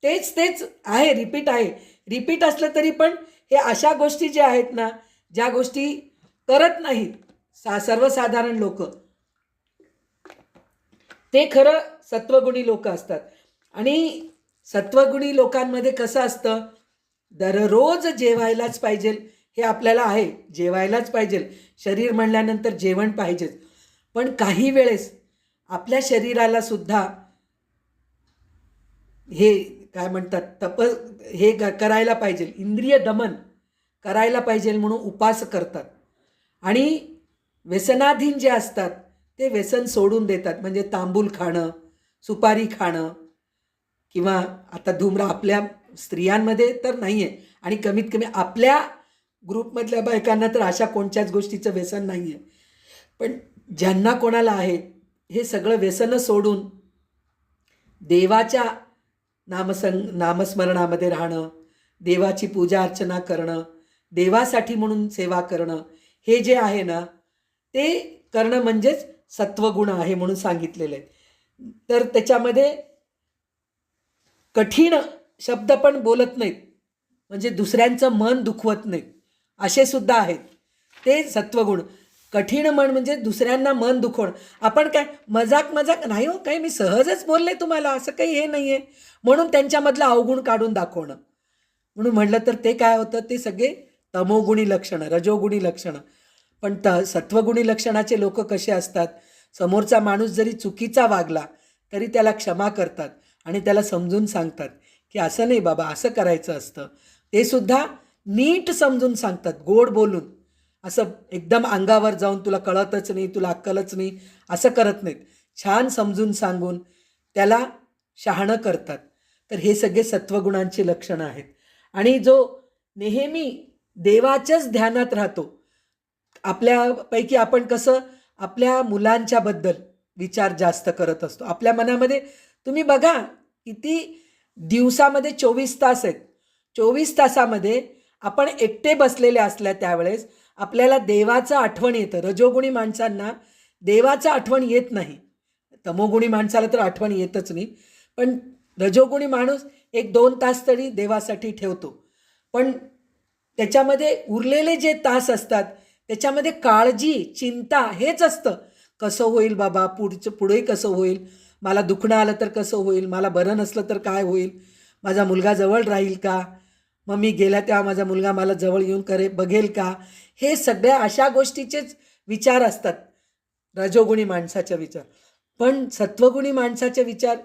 A: तेच आहे, रिपीट आहे. रिपीट असलं तरी पण हे अशा गोष्टी ज्या आहेत ना, ज्या गोष्टी करत नाहीत सर्वसाधारण लोक, ते खरं सत्वगुणी लोक असतात. आणि सत्वगुणी लोकांमध्ये कसं असतं, दररोज जेवायलाच पाहिजे हे आपल्याला आहे, जेवायलाच पाहिजे, शरीर म्हणल्यानंतर जेवण पाहिजेच. पण काही वेळेस आपल्या शरीराला सुद्धा हे काय म्हणतात हे करायला पाहिजे, इंद्रिय दमन करायला पाहिजे म्हणून उपास करतात. आणि व्यसनाधीन जे असतात ते व्यसन सोडून देतात. म्हणजे तांबूल खाणं, सुपारी खाणं, किंवा आता धूम्र आपल्या स्त्रियांमध्ये तर नाही आहे, आणि कमीत कमी आपल्या ग्रुपमधल्या बायकांना तर अशा कोणत्याच गोष्टीचं व्यसन नाही आहे. पण ज्यांना कोणाला आहे, हे सगळं व्यसनं सोडून देवाच्या नामस्मरणामध्ये राहणं, देवाची पूजा अर्चना करणं, देवासाठी म्हणून सेवा करणं, हे जे आहे ना, ते करणं म्हणजेच सत्वगुण आहे म्हणून सांगितलेलं आहे. तर त्याच्यामध्ये कठीण शब्द पण बोलत नाहीत, म्हणजे दुसऱ्यांचं मन दुखवत नाहीत, असे सुद्धा आहेत ते सत्वगुण. कठीण मन म्हणजे दुसऱ्यांना मन दुखवणं. आपण काय मजाक नाही हो, काही मी सहजच बोलले तुम्हाला, असं काही हे नाही आहे म्हणून त्यांच्यामधलं अवगुण काढून दाखवणं. म्हणून म्हटलं तर ते काय होतं, ते सगळे तमोगुणी लक्षणं, रजोगुणी लक्षणं. पण सत्वगुणी लक्षणाचे लोक कसे असतात, समोरचा माणूस जरी चुकीचा वागला तरी त्याला क्षमा करतात आणि त्याला समजून सांगतात की असं नाही बाबा, असं करायचं असतं. ते सुद्धा नीट समजून सांगतात, गोड बोलून. असं एकदम अंगावर जाऊन तुला कळतच नाही, तुला अक्कलच नाही, असं करत नाहीत. छान समजून सांगून त्याला शहाणं करतात. तर हे सगळे सत्वगुणांची लक्षणं आहेत. आणि जो नेहमी देवाच्याच ध्यानात राहतो, आपल्यापैकी आपण कसं आपल्या मुलांच्याबद्दल विचार जास्त करत असतो आपल्या मनामध्ये. तुम्ही बघा, किती दिवसामध्ये 24 तास आहेत, 24 तासामध्ये आपण एकटे बसलेले असल्या त्यावेळेस आपल्याला देवाचं आठवण येतं. रजोगुणी माणसांना देवाचं आठवण येत नाही, तमोगुणी माणसाला तर आठवण येतच नाही. पण रजोगुणी माणूस 1-2 तास तरी देवासाठी ठेवतो. पण त्याच्यामध्ये उरलेले जे तास असतात त्याच्यामध्ये काळजी, चिंता हेच असतं. कसं होईल बाबा, पुढे कसं होईल, मला दुखणं आलं तर कसं होईल, मला बरं नसलं तर काय होईल, माझा मुलगा जवळ राहील का, मग मी गेल्या तेव्हा माझा मुलगा मला जवळ येऊन बघेल का, हे सगळ्या अशा गोष्टीचेच विचार असतात रजोगुणी माणसाचे विचार. पण सत्वगुणी माणसाचे विचार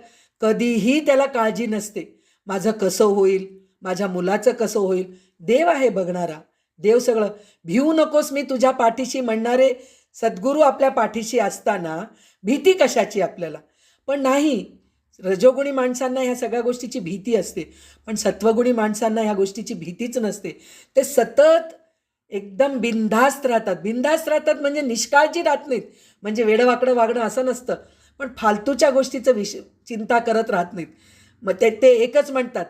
A: कधीही त्याला काळजी नसते, माझं कसं होईल, माझ्या मुलाचं कसं होईल. देव आहे बघणारा, देव सगळं. भिवू नकोस, मी तुझ्या पाठीशी म्हणणारे सद्गुरू आपल्या पाठीशी असताना भीती कशाची आपल्याला? पण नाही, रजोगुणी माणसांना ह्या सगळ्या गोष्टीची भीती असते, पण सत्वगुणी माणसांना ह्या गोष्टीची भीतीच नसते. ते सतत एकदम बिनधास्त राहतात. बिनधास्त राहतात म्हणजे निष्काळजी राहत नाहीत. म्हणजे वेडंवाकडं वागणं असं नसतं, पण फालतूच्या गोष्टीचं चिंता करत राहत नाहीत. मग ते ते एकच म्हणतात,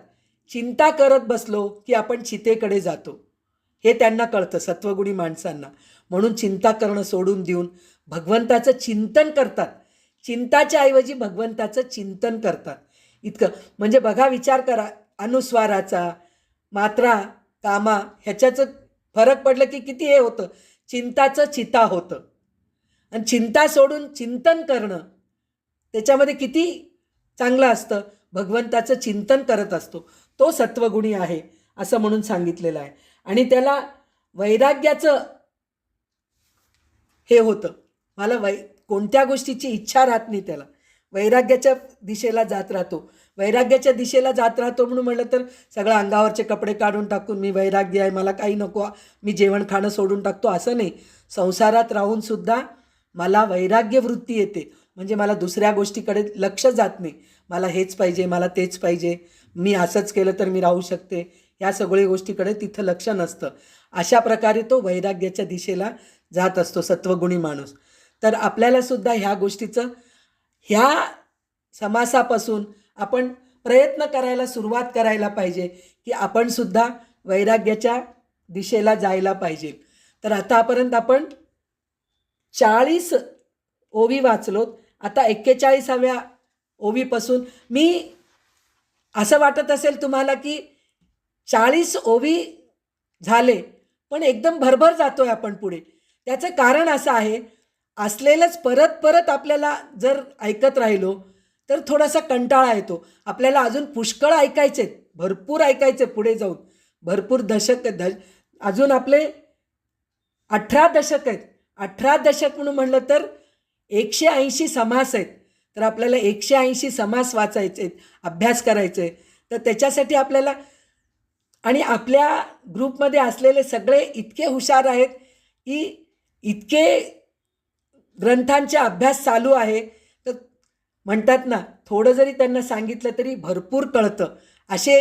A: चिंता करत बसलो की आपण चितेकडे जातो. हे त्यांना कळतं सत्वगुणी माणसांना. म्हणून चिंता करणं सोडून देऊन भगवंताचं चिंतन करतात. चिंताच्या ऐवजी भगवंताचं चिंतन करतात. इतकं म्हणजे बघा, विचार करा, अनुस्वाराचा, मात्रा, कामा ह्याच्याचं फरक पडलं की किती हे होतं. चिंताचं चिता होतं. आणि चिंता सोडून चिंतन करणं त्याच्यामध्ये किती चांगलं असतं. भगवंताचं चिंतन करत असतो, तो सत्वगुणी आहे असं म्हणून सांगितलेलं आहे. आणि त्याला वैराग्याचं हे होतं. मला कोणत्या गोष्टीची इच्छा राहत नाही, त्याला वैराग्याच्या दिशेला जात राहतो. वैराग्याच्या दिशेला जात राहतो म्हणून म्हटलं तर सगळं अंगावरचे कपडे काढून टाकून मी वैराग्य आहे, मला काही नको, मी जेवण खाणं सोडून टाकतो असं नाही. संसारात राहूनसुद्धा मला वैराग्य वृत्ती येते. म्हणजे मला दुसऱ्या गोष्टीकडे लक्ष जात नाही. मला हेच पाहिजे, मला तेच पाहिजे, मी असंच केलं तर मी राहू शकते, ह्या सगळ्या गोष्टीकडे तिथं लक्ष नसतं. अशा प्रकारे तो वैराग्याच्या दिशेला जात असतो सत्वगुणी माणूस. तर आपल्यालासुद्धा ह्या गोष्टीचं, ह्या समासापासून आपण प्रयत्न करायला सुरुवात करायला पाहिजे की आपणसुद्धा वैराग्याच्या दिशेला जायला पाहिजे. तर आतापर्यंत आपण 40 ओवी वाचलोत. आता 41व्या ओवीपासून मी, असं वाटत असेल तुम्हाला की 40 ओवी झाले पण एकदम भरभर जातोय आपण पुढे. त्याचं कारण असं आहे, असलेलंच परत परत आपल्याला जर ऐकत राहिलो तर थोडासा कंटाळा येतो. आपल्याला अजून पुष्कळ ऐकायचे, भरपूर ऐकायचे पुढे जाऊन. भरपूर दशक अजून आपले 18 दशक आहेत. 18 दशक म्हणून म्हणलं तर 180 समास आहेत. तर आपल्याला 180 समास वाचायचे आहेत, अभ्यास करायचे. तर त्याच्यासाठी आपल्याला, आणि आपल्या ग्रुपमध्ये असलेले सगळे इतके हुशार आहेत की इतके ग्रंथांचे अभ्यास चालू आहे. तर म्हणतात ना, थोडं जरी त्यांना सांगितलं तरी भरपूर कळतं. असे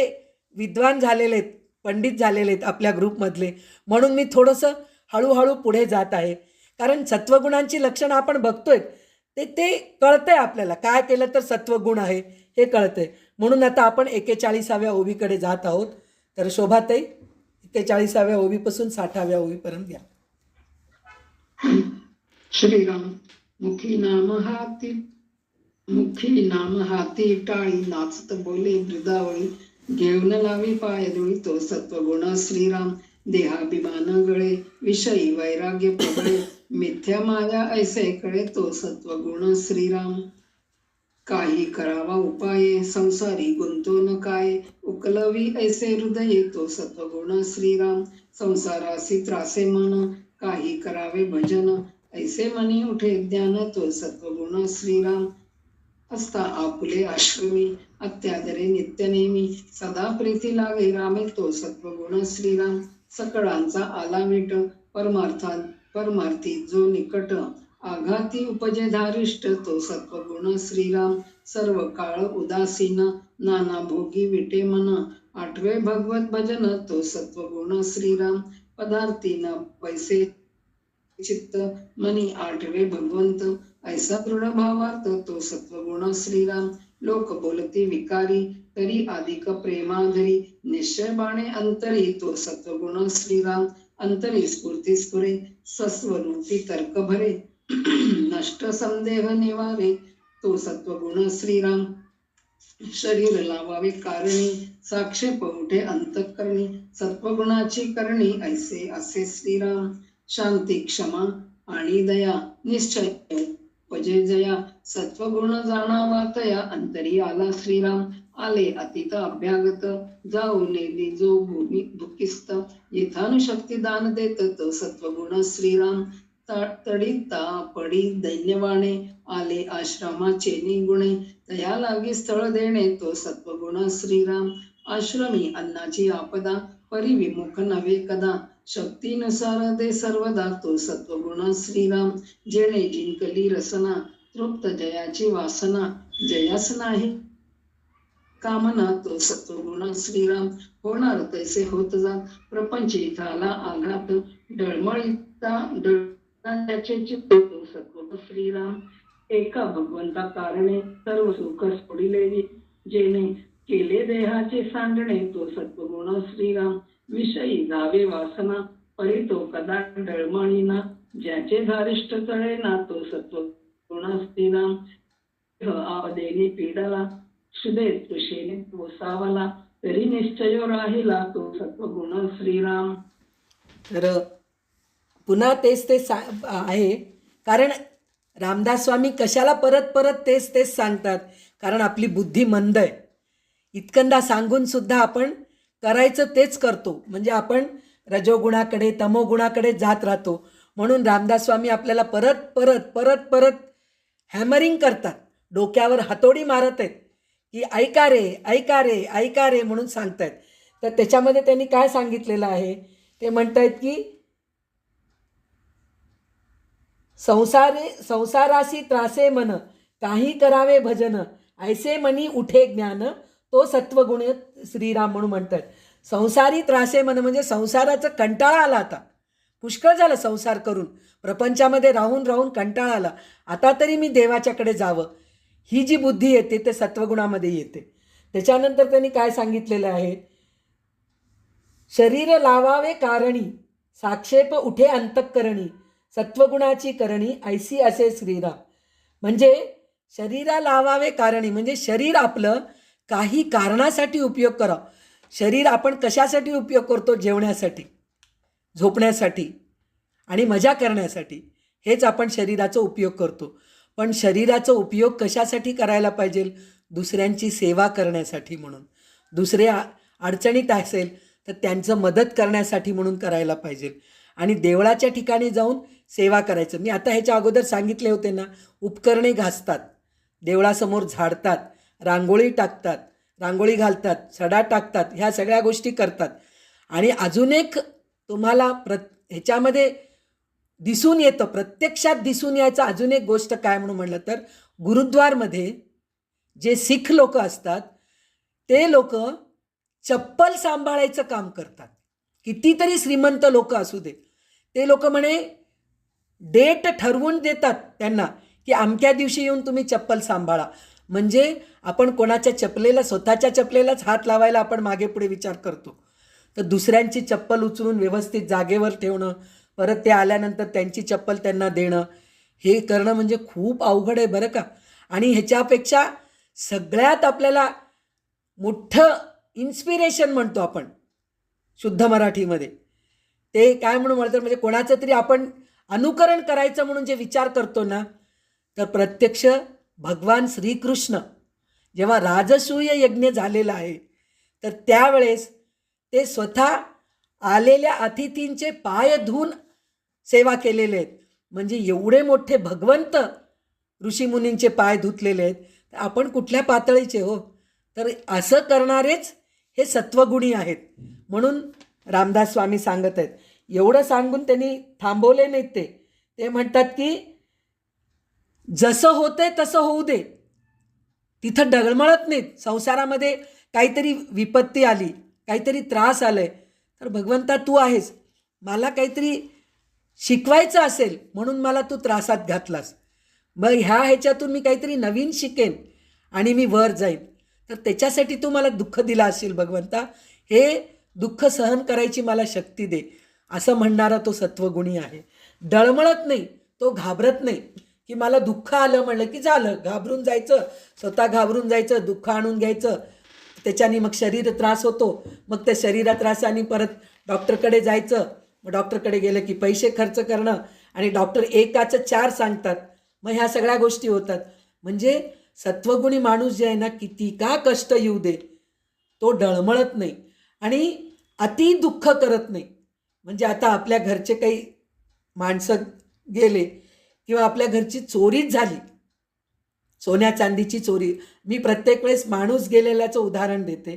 A: विद्वान झालेले आहेत, पंडित झालेले आहेत आपल्या ग्रुपमधले. म्हणून मी थोडंसं हळूहळू पुढे जात आहे. कारण सत्वगुणांची लक्षणं आपण बघतोय, ते कळतंय आपल्याला. काय केलं तर सत्वगुण आहे हे कळतंय. म्हणून आता आपण 41व्या ओवीकडे जात आहोत. तर शोभाताई 41व्या ओवीपासून 60व्या ओवीपर्यंत घ्या.
B: श्रीराम. मुखी नाम हाती टाळी, नाचत बोले ब्रिदावळी, घेऊन लावी पायरुळी, तो सत्वगुण श्रीराम. देहाभिमान गळे, विषयी वैराग्य प्रबळे, मिथ्या माया ऐसे कळे, तो सत्वगुण श्रीराम. काही करावा उपाये, संसारी गुंतून काय, उकलवी ऐसे हृदये, तो सत्वगुण श्रीराम. संसारासी त्रासे मन, काही करावे भजन, ऐसे मनी उठे ज्ञान, तो सत्वगुण श्रीराम. असता आपुले आश्रमी, अत्यादरे नित्य नेमी, सदा प्रीती लागे रामे, तो सत्वगुण श्रीराम. सकळांचा आला मीट, परमार्थी जो निकट, आघाती उपजे धारिष्ट, तो सत्वगुण श्रीराम. सर्व काळ उदासीन, नाना भोगी विटे मन, आठवे भगवत भजन, तो सत्वगुण श्रीराम. पदार्थी न पैसे चित्त, मनी आठवे भगवंत, ऐसा दृढ भावार्थ, तो सत्वगुण श्रीराम. लोक बोलती विकारी, तरी अधिक प्रेमाधरी, निश्चय बाणे अंतरी, तो सत्वगुण श्रीराम. अंतरी स्फूर्ती स्फुरे, सस्वरूपी तर्क भरे, नष्ट संदेह निवारे, तो सत्वगुण श्रीराम. शरीर लावावे कारणी, साक्षेप उठे अंतःकरणी, सत्वगुणाची करणी, ऐसे असे श्रीराम. शांती क्षमा आणि दया, निश्चय उपजे जया, सत्वगुण जाणावा तया, अंतरी आला श्रीराम. आले अतीत अभ्यागत, जाऊ नेली जो भूमी भुकिस्त, येथानुशक्ती दान देत, तो सत्वगुण श्रीराम. तडिता पडी दैन्यवाणे, आले आश्रमाचे निगुणे, तया लागी स्थळ देणे, तो सत्वगुण श्रीराम. आश्रमी अन्नाची आपदा, परिविमुख नव्हे कदा, शक्तीनुसार दे सर्वदा, तो सत्वगुण श्रीराम. जेणे जिंकली रसना, तृप्त जयाची वासना जयास नाही. कामना तो सत्वगुण श्रीराम, होणार तैसे होत जा. प्रपंच इथाला आघात, डळमळीचा त्याचे चित्त तो सत्वगुण श्रीराम. एका भगवंता कारणे सर्व सुख सोडिले, जेणे केले देहाचे सांडणे तो सत्वगुण श्रीराम. विषयी जावे वासना, परी तो कदा डळमळीना, ज्याचे धारिष्ट चळेना तो सत्वगुण श्रीराम. आवदेनी पीडला, क्षुदे तृषेने पोसावला, तरी निश्चयो राहिला तो सत्वगुण श्रीराम.
A: तर पुन्हा तेच ते आहे. कारण रामदास स्वामी कशाला परत परत तेच तेच सांगतात, कारण आपली बुद्धी मंद आहे. इतकंदा सांगून सुद्धा आपण करायचं तेच करतो, म्हणजे आपण रजोगुणाकडे तमोगुणाकडे जात राहतो. म्हणून रामदास स्वामी आपल्याला परत परत परत परत हॅमरिंग करतात, डोक्यावर हातोडी मारत आहेत की ऐका रे ऐका रे ऐका रे म्हणून सांगतायत. तर त्याच्यामध्ये त्यांनी काय सांगितलेलं आहे ते म्हणतायत की संसाराशी त्रासे मन, काही करावे भजन, ऐसे मनी उठे ज्ञान, तो सत्वगुण श्रीराम म्हणून म्हणतात. संसारी त्रासे मन म्हणजे संसाराचं कंटाळा आला, आता पुष्कळ झालं संसार करून, प्रपंचामध्ये राहून राहून कंटाळा आला, आता तरी मी देवाच्याकडे जावं, ही जी बुद्धी येते ते सत्वगुणामध्ये येते. त्याच्यानंतर त्यांनी काय सांगितलेलं आहे, शरीर लावावे कारणी, साक्षेप उठे अंतःकरणी, सत्वगुणाची करणी ऐसी असे श्रीराम. म्हणजे शरीरा लावावे कारणी म्हणजे शरीर आपलं काही कारणासाठी उपयोग करा. शरीर आपण कशासाठी उपयोग करतो? जेवण्यासाठी, झोपण्यासाठी आणि मजा करण्यासाठी, हेच आपण शरीराचा उपयोग करतो. पण शरीराचा उपयोग कशासाठी करायला पाहिजे? दुसऱ्यांची सेवा करण्यासाठी, म्हणून दुसरे अडचणीत असेल तर त्यांचं मदत करण्यासाठी म्हणून करायला पाहिजे. आणि देवळाच्या ठिकाणी जाऊन सेवा करायचं. मी आता ह्याच्या अगोदर सांगितले होते ना, उपकरणे घासतात, देवळासमोर झाडतात, रांगोळी टाकतात, रांगोळी घालतात, सडा टाकतात, ह्या सगळ्या गोष्टी करतात. आणि अजून एक तुम्हाला ह्याच्यामध्ये दिसून येतं, प्रत्यक्षात दिसून यायचं अजून एक गोष्ट काय म्हणून म्हटलं तर, गुरुद्वारमध्ये जे शीख लोक असतात ते लोक चप्पल सांभाळायचं काम करतात. कितीतरी श्रीमंत लोक असू दे, ते लोक म्हणे डेट ठरवून देतात त्यांना की अमक्या दिवशी येऊन तुम्ही चप्पल सांभाळा. म्हणजे आपण कोणाच्या चपलेला, स्वतःच्या चपलेलाच हात लावायला आपण मागे पुढे विचार करतो, तर दुसऱ्यांची चप्पल उचलून व्यवस्थित जागेवर ठेवणं, परत ते आल्यानंतर त्यांची चप्पल त्यांना देणं, हे करणं म्हणजे खूप अवघड आहे बरं का. आणि ह्याच्यापेक्षा सगळ्यात आपल्याला मोठं इन्स्पिरेशन म्हणतो आपण शुद्ध मराठीमध्ये, ते काय म्हणून म्हणतात, म्हणजे कोणाचं तरी आपण अनुकरण करायचं म्हणून जे विचार करतो ना, तर प्रत्यक्ष भगवान श्रीकृष्ण जेव्हा राजसूय यज्ञ झालेला आहे तर त्यावेळेस ते स्वतः आलेल्या अतिथींचे पाय धुवून सेवा केलेले आहेत. म्हणजे एवढे मोठे भगवंत ऋषीमुनींचे पाय धुतलेले आहेत, तर आपण कुठल्या पातळीचे हो? तर असं करणारेच हे सत्वगुणी आहेत. म्हणून रामदास स्वामी सांगत आहेत. एवढं सांगून त्यांनी थांबवले नाहीत. ते म्हणतात की जसं होते तसं होऊ दे, तिथं डगमळत नाहीत. संसारामध्ये काहीतरी विपत्ती आली, काहीतरी त्रास आलाय, तर भगवंता तू आहेस, मला काहीतरी शिकवायचं असेल म्हणून मला तू त्रासात घातलास, मग ह्याच्यातून मी काहीतरी नवीन शिकेन आणि मी वर जाईन, तर त्याच्यासाठी तू मला दुःख दिला असेल भगवंता, हे दुःख सहन करायची मला शक्ती दे, असं म्हणणारा तो सत्वगुणी आहे. डळमळत नाही, तो घाबरत नाही की मला दुःख आलं म्हणलं की झालं, घाबरून जायचं, स्वतः घाबरून जायचं, दुःख आणून घ्यायचं, त्याच्याने मग शरीर त्रास होतो, मग त्या शरीरा त्रासाने परत डॉक्टरकडे जायचं, मग डॉक्टरकडे गेलं की पैसे खर्च करणं, आणि डॉक्टर एकाचं 4 सांगतात, मग ह्या सगळ्या गोष्टी होतात. म्हणजे सत्वगुणी माणूस जे आहे ना, किती का कष्ट येऊ दे, तो डळमळत नाही आणि अति दुःख करत नाही. म्हणजे आता आपल्या घरचे काही माणसं गेले किंवा आपल्या घरची चोरीच झाली, सोन्या चांदीची चोरी, मी प्रत्येक वेळेस माणूस गेलेल्याचं उदाहरण देते,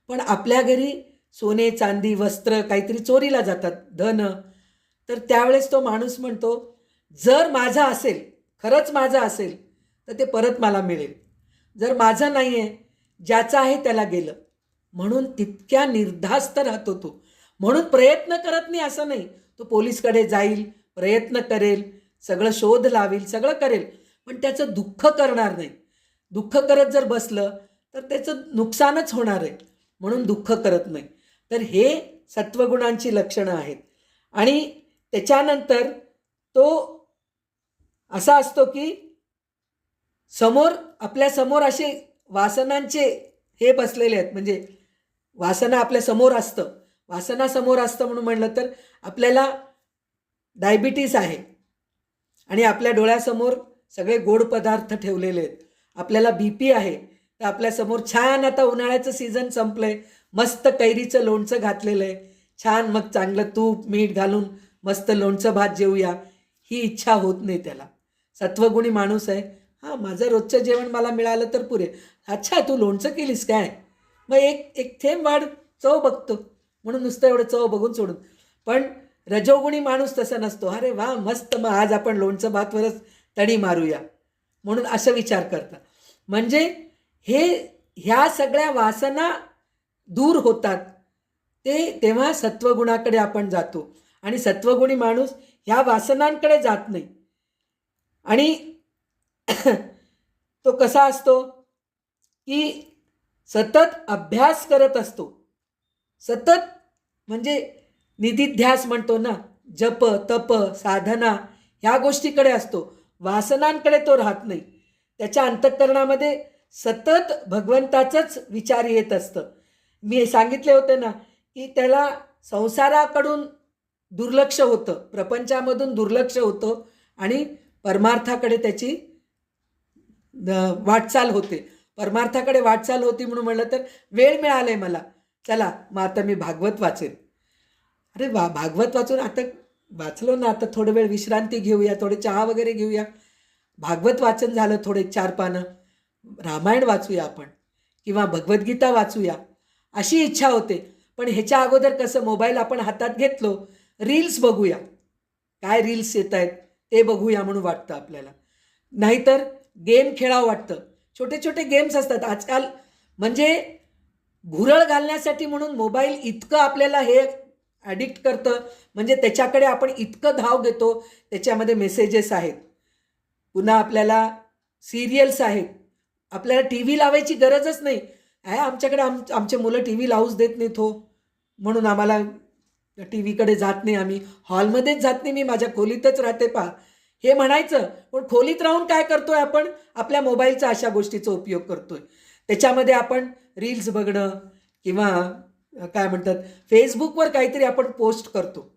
A: पण आपल्या घरी सोने चांदी वस्त्र काहीतरी चोरीला जातात, धन, तर त्यावेळेस तो माणूस म्हणतो जर माझा असेल, खरंच माझा असेल, तर ते परत मला मिळेल. जर माझं नाही आहे, ज्याचं आहे त्याला गेलं. म्हणून तितक्या निर्धास्त राहतो तो. म्हणून प्रयत्न करत नाही असं नाही. तो पोलीसकडे जाईल, प्रयत्न करेल, सगळं शोध लावेल, सगळं करेल, पण त्याचं दुःख करणार नाही. दुःख करत जर बसलं तर त्याचं नुकसानच होणार आहे. म्हणून दुःख करत नाही. तर हे सत्वगुणांची लक्षणं आहेत. आणि त्याच्यानंतर तो असा असतो की आपल्या समोर असे वासनांचे हे बसलेले आहेत. म्हणजे वासना आपल्या समोर असतं. वासना समोर असतं म्हणून म्हणलं तर आपल्याला डायबिटीस आहे आणि आपल्या डोळ्यासमोर सगळे गोड पदार्थ ठेवलेले आहेत. आपल्याला BP आहे तर आपल्यासमोर छान आता उन्हाळ्याचं सीझन संपलं आहे, मस्त कैरीचं लोणचं घातलेलं आहे, छान मग चांगलं तूप मीठ घालून मस्त लोणचं भात जेवूया, ही इच्छा होत नाही त्याला. सत्वगुणी माणूस आहे, हां माझं रोजचं जेवण मला मिळालं तर पुरे. अच्छा तू लोणचं केलीस काय, मग एक एक थेंब वाढ, चव बघतो म्हणून नुसतं एवढं चव बघून सोडून. पण रजोगुणी माणूस तसा नसतो. अरे वा मस्त, मग आज आपण लोणचं भातवरच तडी मारूया म्हणून असं विचार करतात. म्हणजे ह्या सगळ्या वासना दूर होतात ते तेव्हा सत्वगुणाकडे आपण जातो. आणि सत्वगुणी माणूस ह्या वासनांकडे जात नाही. आणि तो कसा असतो की सतत अभ्यास करत असतो. सतत म्हणजे निधिध्यास म्हणतो ना, जप तप साधना ह्या गोष्टीकडे असतो. वासनांकडे तो राहत नाही. त्याच्या अंतःकरणामध्ये सतत भगवंताचंच विचार येत असतं. मी सांगितले होते ना की त्याला संसाराकडून दुर्लक्ष होतं, प्रपंचामधून दुर्लक्ष होतं आणि परमार्थाकडे त्याची वाटचाल होते. परमार्थाकडे वाटचाल होती म्हणून म्हणलं तर वेळ मिळाले मला, चला मग आता मी भागवत वाचेन. अरे भागवत वाचून आता वाचलो ना, आता थोडं वेळ विश्रांती घेऊया, थोडे चहा वगैरे घेऊया. भागवत वाचन झालं, थोडे 4 पानं रामायण वाचूया आपण किंवा भगवद्गीता वाचूया, अशी इच्छा होते. पण ह्याच्या अगोदर कसं मोबाईल आपण हातात घेतलो, रील्स बघूया, काय रील्स येत आहेत ते बघूया म्हणून वाटतं आपल्याला. नाहीतर गेम खेळावं वाटतं. छोटे छोटे गेम्स असतात आजकाल. म्हणजे भुरळ घालण्यासाठी म्हणून मोबाईल इतकं आपल्याला हे ॲडिक्ट करतं, म्हणजे त्याच्याकडे आपण इतकं धाव घेतो. त्याच्यामध्ये मेसेजेस आहेत, पुन्हा आपल्याला सिरियल्स आहेत. आपल्याला टी व्ही लावायची गरजच नाही. आमच्याकडे आमचे मुलं टी व्ही लावूच देत नाहीत हो, म्हणून आम्हाला टी व्हीकडे जात नाही, आम्ही हॉलमध्येच जात नाही, मी माझ्या खोलीतच राहते पहा, हे म्हणायचं. पण खोलीत राहून काय करतोय आपण, आपल्या मोबाईलचा अशा गोष्टीचा उपयोग करतोय. त्याच्यामध्ये आपण रील्स बघणं किंवा काय म्हणतात फेसबुकवर काहीतरी आपण पोस्ट करतो.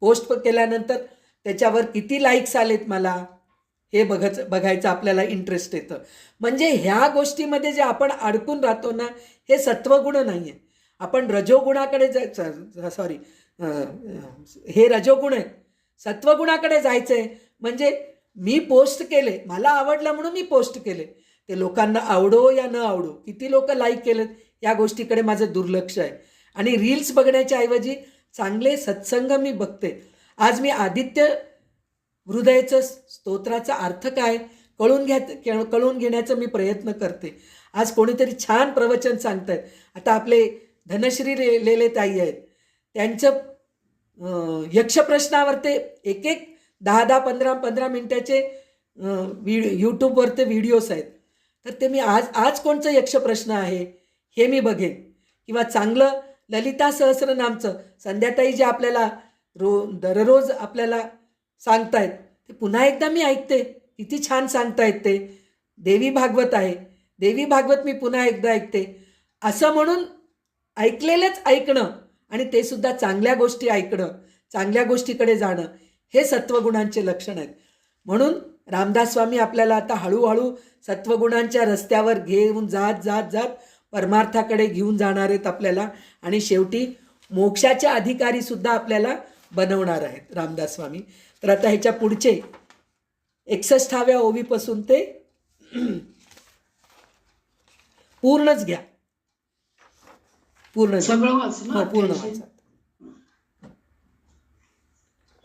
A: पोस्ट केल्यानंतर त्याच्यावर किती लाईक्स आलेत मला हे बघायचं आपल्याला इंटरेस्ट येतं. म्हणजे ह्या गोष्टीमध्ये जे आपण अडकून राहतो ना, हे सत्वगुण नाही आहे. आपण रजोगुणाकडे सॉरी हे रजोगुण आहेत. सत्वगुणाकडे जायचं आहे. म्हणजे मी पोस्ट केले, मला आवडलं म्हणून मी पोस्ट केले, ते लोकांना आवडो या न आवडो, किती लोक लाईक केलेत या गोष्टीकडे माझं दुर्लक्ष आहे. आणि रील्स बघण्याच्या ऐवजी चांगले सत्संग मी बघते. आज मी आदित्य हृदयाचं स्तोत्राचा अर्थ काय कळून घेण्याचा मी प्रयत्न करते. आज कोणीतरी छान प्रवचन सांगत आहेत. आता आपले धनश्री लेले ताई आहेत, त्यांचं यक्षप्रश्नावर ते एक 10 15 मिनिटाचे यूट्यूबवर ते व्हिडिओज आहेत. तर ते मी आज कोणचं यक्षप्रश्न आहे हे मी बघेन. किंवा चांगलं ललिता सहस्रनामचं संध्याताई जे आपल्याला दररोज आपल्याला सांगतायत ते पुन्हा एकदा मी ऐकते, किती छान सांगतायत ते. देवी भागवत आहे, देवी भागवत मी पुन्हा एकदा ऐकते. असं म्हणून ऐकलेलंच ऐकणं आणि ते सुद्धा चांगल्या गोष्टी ऐकणं, चांगल्या गोष्टीकडे जाणं, हे सत्वगुणांचे लक्षण आहेत. म्हणून रामदास स्वामी आपल्याला आता हळूहळू सत्वगुणांच्या रस्त्यावर घेऊन जात परमार्थाकडे घेऊन जाणार आहेत आपल्याला. आणि शेवटी मोक्षाचे अधिकारी सुद्धा आपल्याला बनवणार आहेत रामदास स्वामी. तर आता ह्याच्या पुढचे 61व्या ओवीपासून ते पूर्णच घ्या, पूर्ण
B: सगळं वाचलं.
A: हो पूर्ण वाचा.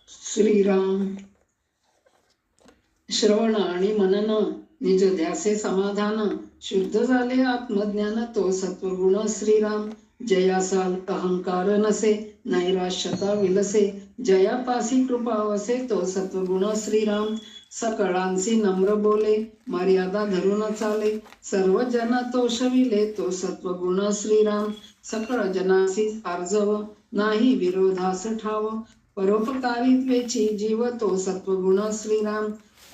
B: श्रीराम. श्रवण आणि मनन निज ध्यासे समाधान शुद्ध झाले आत्मज्ञान तो सत्वगुण श्रीराम. जयासाल अहंकार नसे नैराश्यता विलसे जयापासी कृपा वसे तो सत्वगुण श्रीराम. सकळांसी नम्र बोले मर्यादा धरून चाले सर्व जन तोषविले तो सत्वगुण श्रीराम. सकळ जनासी आर्जव नाही विरोधास ठाव परोपकारित्वेची जीव तो सत्वगुण श्रीराम.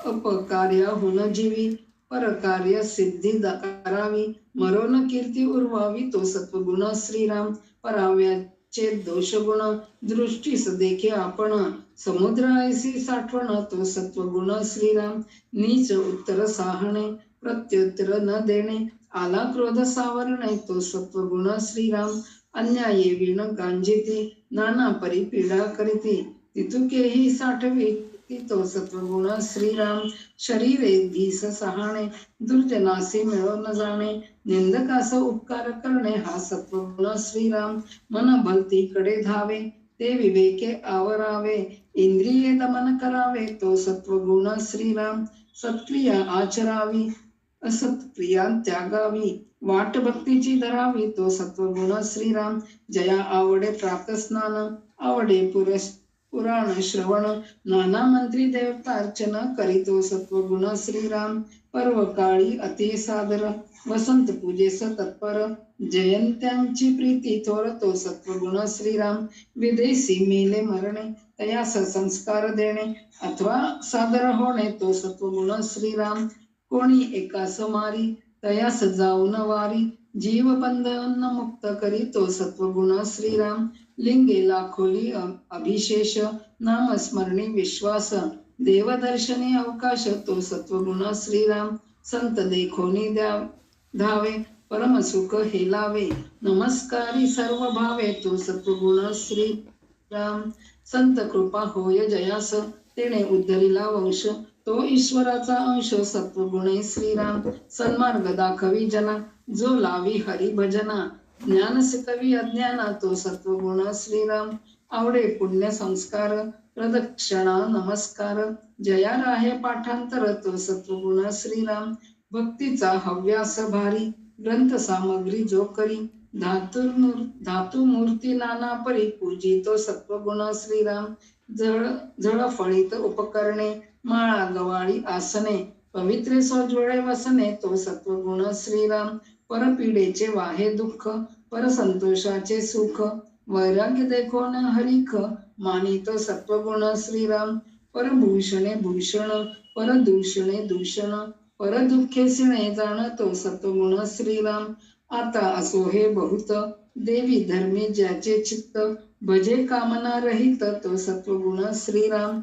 B: अपकार्याहून जीवी परकार्य सिद्धी करावी मरोन कीर्ती उर्वावी तो सत्वगुण श्रीराम. पराव्याचे दोषगुण दृष्टीस देखे आपण समुद्र ऐसी साठवण तो सत्वगुण श्रीराम. नीच उत्तर साहणे प्रत्युत्तर न देणे आला क्रोध सावरणे तो सत्वगुण श्रीराम. अन्याये विण गांजिती नाना परी पीडा करीती तितुकेही साठवी तो सत्वगुण श्रीराम. शरीरे धीस सहाणे दुर्जनासी मिळो न जाणे निंदकास उपकार करणे हा सत्वगुण श्रीराम. मन भलतीकडे धावे ते विवेके आवरावे इंद्रिये दमन करावे तो सत्वगुण श्रीराम. सत्क्रिया आचरावी असत्क्रिया त्यागावी वाट भक्तीची धरावी तो सत्वगुण श्रीराम. जया आवडे प्रातस्नान आवडे पुराण श्रवण नाना मंत्री देवतार्चन करीतो सत्वगुण श्रीराम. पर्व काळी अति सादर वसंत पूजेस तत्पर जयंत्यांची प्रीती थोर तो सत्वगुण श्रीराम. विदेशी मेले मरणे तयास संस्कार देणे अथवा सादर होणे तो सत्वगुण श्रीराम. कोणी एकास मारी तयास जाऊन वारी जीव बंधन मुक्त करी तो सत्वगुण श्रीराम. लिंगे लाखोली अभिशेष नामस्मरणी विश्वास देवदर्शनी अवकाश तो सत्वगुण श्रीराम. संत देखोनी धावे परम सुख हेलावे नमस्कारी सर्व भावे तो सत्वगुण श्रीराम. संत कृपा होय जयास तेने उद्धरिला वंश तो ईश्वराचा अंश सत्वगुणे श्रीराम. सन्मार्ग दाखवी जना जो लावी हरिभजना ज्ञान शिकवी अज्ञाना तो सत्वगुण श्रीराम. आवडे पुण्य संस्कार प्रदक्षिणा नमस्कार जया राहे पाठांतर तो सत्वगुण श्रीराम. भक्तीचा हव्यास भारी ग्रंथ सामग्री जो करी धातू मूर्ती नाना परी पूजी तो सत्वगुण श्रीराम. झळ फळीत उपकरणे माळा गवाळी आसने पवित्रे सोज्वळे वसने तो सत्वगुण श्रीराम. परपीडेचे वाहे दुःख परसंतोषाचे सुख वैराग्य देखोन हरिख मानितो सत्वगुण श्रीराम. परभूषणे भूषण परदूषणे दूषण परदुःखे सिणे जाणतो सत्वगुण श्रीराम. आता असो हे बहुत देवी धर्मी ज्याचे चित्त भजे कामना रहित तो सत्वगुण श्रीराम.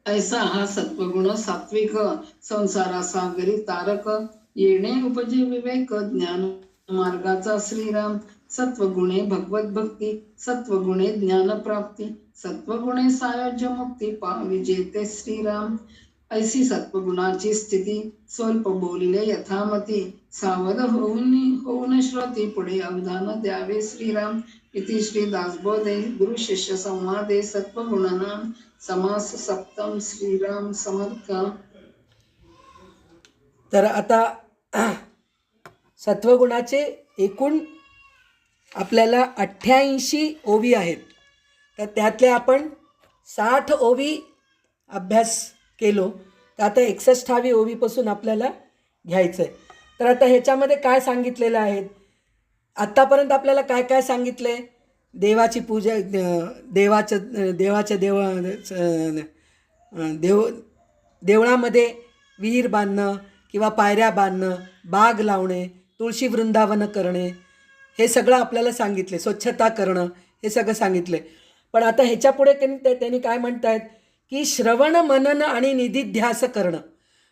B: ऐसा हा सत्वगुण सात्विक संसारा सागरी तारक येणे उपजे विवेक ज्ञान मार्गाचा श्रीराम. सत्वगुणे भगवत भक्ती सत्वगुणे ज्ञान प्राप्ती सत्वगुणे सायोज्य मुक्ती विजेते श्रीराम. ऐसी सत्वगुणाची स्थिती स्वल्प बोलिले यथामती सावध होऊन श्रोती पुढे अवधान द्यावे श्रीराम. इति श्री दासबोधे गुरु शिष्य संवादे सत्वगुणानां समास सप्तम. श्रीराम समर्थ.
A: तर आता सत्वगुणाचे एकूण आपल्याला 88 ओवी आहेत. तर त्यातल्या आपण 60 ओवी अभ्यास केलो. तर आता 61वी ओवीपासून आपल्याला घ्यायचं आहे. तर आता ह्याच्यामध्ये काय सांगितलेलं आहे, आत्तापर्यंत आपल्याला काय काय सांगितलं आहे. देवाची पूजा देवळामध्ये विहीर बांधणं किंवा पायऱ्या बांधणं, बाग लावणे, तुळशी वृंदावन करणे, हे सगळं आपल्याला सांगितले. स्वच्छता करणं, हे सगळं सांगितले. पण आता ह्याच्या पुढे त्यांनी काय म्हणत आहेत की श्रवण मनन आणि निधिध्यास करणं.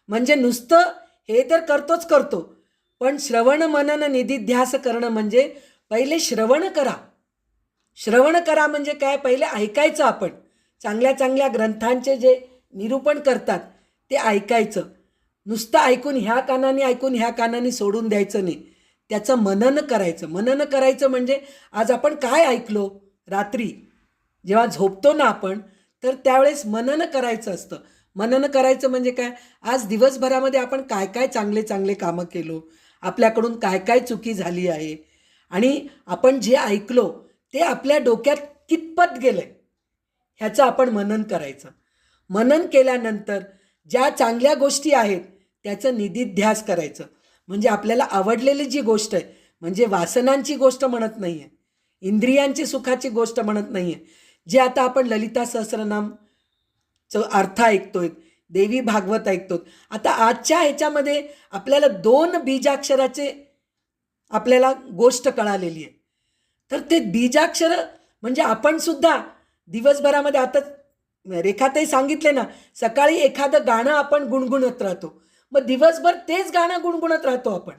A: म्हणजे नुसतं हे तर करतो, पण श्रवण मनन निधिध्यास करणं म्हणजे पहिले श्रवण करा म्हणजे काय, पहिले ऐकायचं. आपण चांगल्या चांगल्या ग्रंथांचे जे निरूपण करतात ते ऐकायचं. नुसतं ऐकून ह्या कानाने सोडून द्यायचं नाही. त्याचं मनन करायचं म्हणजे आज आपण काय ऐकलो, रात्री जेव्हा झोपतो ना आपण, तर त्यावेळेस मनन करायचं असतं. मनन करायचं म्हणजे काय, आज दिवसभरामध्ये आपण काय काय चांगले चांगले कामं केलो, आपल्याकडून काय काय चुकी झाली आहे आणि आपण जे ऐकलो ते आपल्या डोक्यात कितपत गेलं आहे ह्याचं आपण मनन करायचं. मनन केल्यानंतर ज्या चांगल्या गोष्टी आहेत त्याचं निधिध्यास करायचं. म्हणजे आपल्याला आवडलेली जी गोष्ट आहे, म्हणजे वासनांची गोष्ट म्हणत नाही आहे, इंद्रियांची सुखाची गोष्ट म्हणत नाही आहे, जे आता आपण ललिता सहस्रनामचं अर्थ ऐकतोय, देवी भागवत ऐकतोय. आता आजच्या ह्याच्यामध्ये आपल्याला 2 बीजाक्षराचे आपल्याला गोष्ट कळालेली आहे. तर ते बीजाक्षर म्हणजे आपण सुद्धा दिवसभरामध्ये आता रेखाताई सांगितले ना, सकाळी एखादं गाणं आपण गुणगुणत राहतो, मग दिवसभर तेच गाणं गुणगुणत राहतो आपण,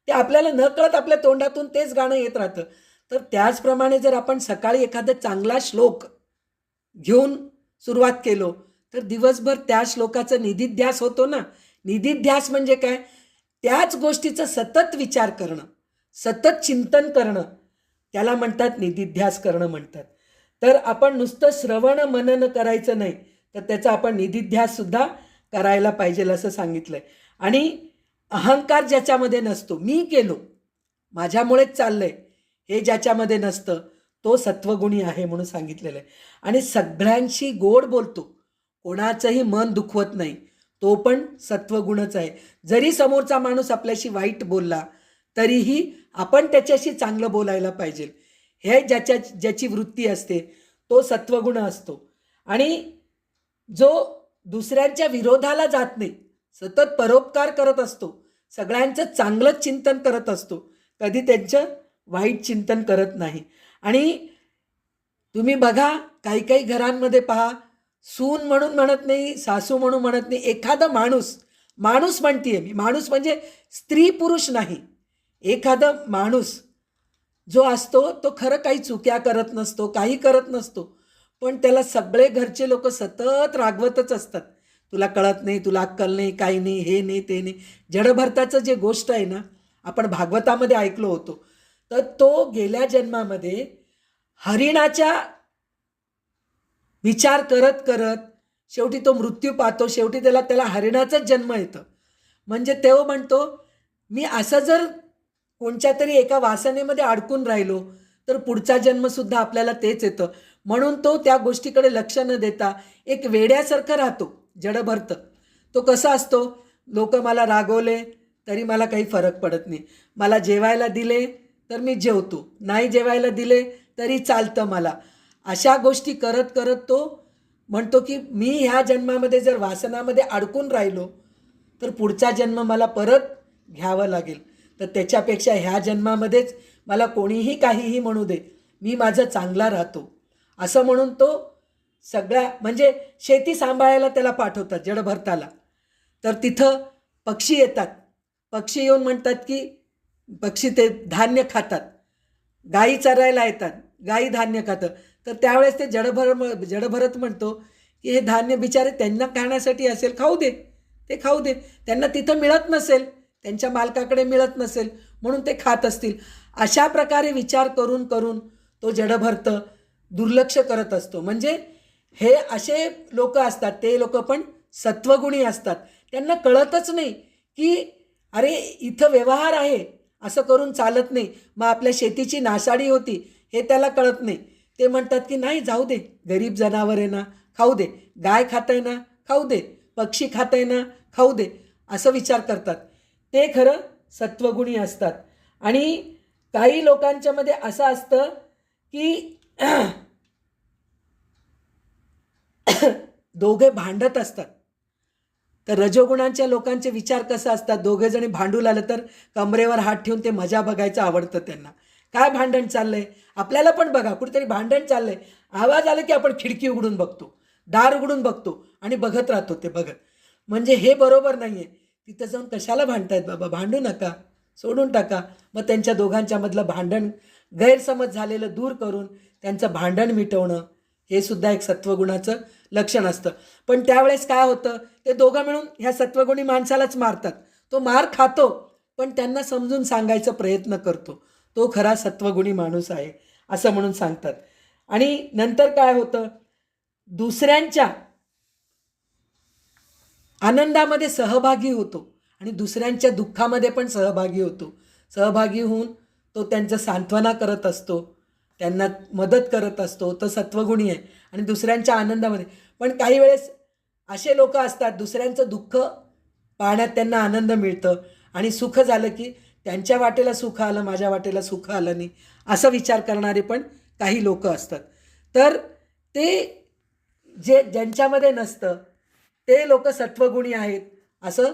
A: ते आपल्याला न कळत आपल्या तोंडातून तेच गाणं येत राहतं. तर त्याचप्रमाणे जर आपण सकाळी एखादा चांगला श्लोक घेऊन सुरुवात केलो तर दिवसभर त्या श्लोकाचा निधिध्यास होतो ना. निधिध्यास म्हणजे काय, त्याच गोष्टीचा सतत विचार करणं, सतत चिंतन करणं, त्याला म्हणतात निधिध्यास करणं म्हणतात. तर आपण नुसतं श्रवण मनन करायचं नाही, तर त्याचा आपण निधिध्याससुद्धा करायला पाहिजे असं सांगितलं आहे. आणि अहंकार ज्याच्यामध्ये नसतो, मी केलो, माझ्यामुळेच चाललं आहे, हे ज्याच्यामध्ये नसतं तो सत्वगुणी आहे म्हणून सांगितलेलं आहे. आणि सगळ्यांशी गोड बोलतो, कोणाचंही मन दुखवत नाही, तो पण सत्वगुणच आहे. जरी समोरचा माणूस आपल्याशी वाईट बोलला तरीही आपण त्याच्याशी चांगलं बोलायला पाहिजे, हे ज्याची वृत्ती असते तो सत्वगुण असतो. आणि जो दुसऱ्यांच्या विरोधाला जात नाही, सतत परोपकार करत असतो, सगळ्यांचं चांगलंच चिंतन करत असतो, कधी त्यांचं वाईट चिंतन करत नाही. आणि तुम्ही बघा काही काही घरांमध्ये पहा, सून म्हणून म्हणत नाही, सासू म्हणून म्हणत नाही, एखादा माणूस म्हणतीये मी, माणूस म्हणजे स्त्री पुरुष नाही, एखादा माणूस जो असतो तो खरं काही चुक्या करत नसतो, काही करत नसतो, पण त्याला सगळे घरचे लोक सतत रागवतच असतात, तुला कळत नाही, तुला अक्कल नाही, काही नाही, हे नाही, ते नाही. जडभरताचं जे गोष्ट आहे ना, आपण भागवतामध्ये ऐकलो होतो, तर तो गेल्या जन्मामध्ये हरिणाच्या विचार करत करत शेवटी तो मृत्यू पाहतो, शेवटी त्याला हरिणाचाच जन्म येतं. म्हणजे तो म्हणतो, मी असं जर कोणत्या तरी एका वासनेमध्ये अडकून राहिलो तर पुढचा जन्मसुद्धा आपल्याला तेच येतं. म्हणून तो त्या गोष्टीकडे लक्ष न देता एक वेड्यासारखं राहतो. जडभरत तो कसा असतो, लोक मला रागवले तरी मला काही फरक पडत नाही, मला जेवायला दिले तर मी जेवतो, नाही जेवायला दिले तरी चालतं मला. अशा गोष्टी करत करत तो म्हणतो की मी ह्या जन्मामध्ये जर वासनामध्ये अडकून राहिलो तर पुढचा जन्म मला परत घ्यावं लागेल, तर त्याच्यापेक्षा ह्या जन्मामध्येच मला कोणीही काहीही म्हणू दे, मी माझं चांगला राहतो, असं म्हणून तो सगळ्या म्हणजे शेती सांभाळायला त्याला पाठवतात जडभरताला. तर तिथं पक्षी येतात, पक्षी येऊन म्हणतात की पक्षी ते धान्य खातात, गायी चरायला येतात, गायी धान्य खातं. तर त्यावेळेस ते जडभरत म्हणतो की हे धान्य बिचारे त्यांना खाण्यासाठी असेल, खाऊ दे, ते खाऊ दे, त्यांना तिथं मिळत नसेल, त्यांच्या मालकाकडे मिळत नसेल म्हणून ते खात असतील. अशा प्रकारे विचार करून करून तो जडभरत दुर्लक्ष करत असतो. म्हणजे हे असे लोक असतात, ते लोक पण सत्वगुणी असतात, त्यांना कळतच नाही की अरे इथं व्यवहार आहे, असं करून चालत नाही, मग आपल्या शेतीची नासाडी होती हे त्याला कळत नाही. ते म्हणतात की नाही जाऊ दे, गरीब जनावर आहे ना, खाऊ दे, गाय खात आहे ना, खाऊ दे, पक्षी खात आहे ना, खाऊ दे, असं विचार करतात. ते खरं सत्वगुणी असतात. आणि काही लोकांच्यामध्ये असं असतं की दोघे भांडत असतात. तर रजोगुणांच्या लोकांचे विचार कसा असतात, दोघे जणी भांडू लागलं तर कमरेवर हात ठेवून ते मजा बघायचं आवडतं त्यांना. काय भांडण चाललंय, आपल्याला पण बघा कुठेतरी भांडण चाललंय, आवाज आला की आपण खिडकी उघडून बघतो, दार उघडून बघतो आणि बघत राहतो ते बघत. म्हणजे हे बरोबर नाही आहे. तिथं जाऊन कशाला भांडतायत बाबा, भांडू नका, सोडून टाका. मग त्यांच्या दोघांच्या मधलं भांडण, गैरसमज झालेलं दूर करून त्यांचं भांडण मिटवणं हे सुद्धा एक सत्वगुणाचं लक्षण असतं. पण त्यावेळेस काय होतं, ते दोघं मिळून ह्या सत्वगुणी माणसालाच मारतात. तो मार खातो पण त्यांना समजून सांगायचा प्रयत्न करतो, तो खरा सत्वगुणी माणूस आहे असं म्हणून सांगतात. आणि नंतर काय होतं, दुसऱ्यांच्या आनंदामध्ये सहभागी होतो आणि दुसऱ्यांच्या दुःखामध्ये पण सहभागी होतो. सहभागी होऊन तो त्यांचं सांत्वना करत असतो, त्यांना मदत करत असतो. तो सत्वगुणी आहे. आणि दुसऱ्यांच्या आनंदामध्ये पण काही वेळेस असे लोक असतात, दुसऱ्यांचं दुःख पाहण्यात त्यांना आनंद मिळतं आणि सुख झालं की त्यांच्या वाटेला सुख आलं, माझ्या वाटेला सुख आलं नाही, असा विचार करणारे पण काही लोक असतात. तर ते ज्यांच्यामध्ये नसतं ते लोक सत्वगुणी आहेत असं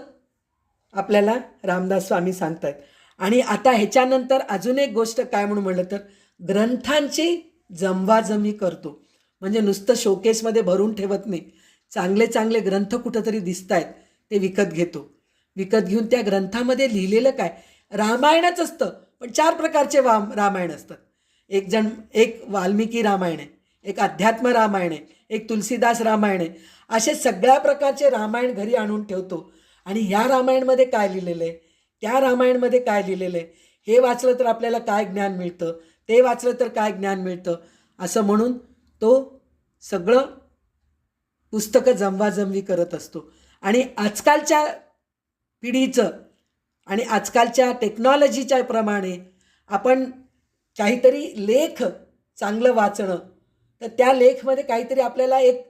A: आपल्याला रामदास स्वामी सांगतात. आणि आता ह्याच्यानंतर अजून एक गोष्ट काय म्हणून म्हणलं तर ग्रंथांची जमवाजमी करतो. म्हणजे नुसतं शोकेसमध्ये भरून ठेवत नाही, चांगले चांगले ग्रंथ कुठंतरी दिसत आहेत ते विकत घेतो. विकत घेऊन त्या ग्रंथामध्ये लिहिलेलं काय, रामायणच असतं पण 4 प्रकारचे रामायण असतात. एक वाल्मिकी रामायण आहे, एक अध्यात्म रामायण आहे, एक तुलसीदास रामायण आहे. असे सगळ्या प्रकारचे रामायण घरी आणून ठेवतो. आणि ह्या रामायणमध्ये काय लिहिलेलं आहे, त्या रामायणमध्ये काय लिहिलेलं आहे, हे वाचलं तर आपल्याला काय ज्ञान मिळतं, ते वाचलं तर काय ज्ञान मिळतं, असं म्हणून तो सगळं पुस्तकं जमवाजमवी करत असतो. आणि आजकालच्या पिढीचं आणि आजकालच्या टेक्नॉलॉजीच्या प्रमाणे आपण काहीतरी लेख चांगलं वाचणं, तर त्या लेखमध्ये काहीतरी आपल्याला एक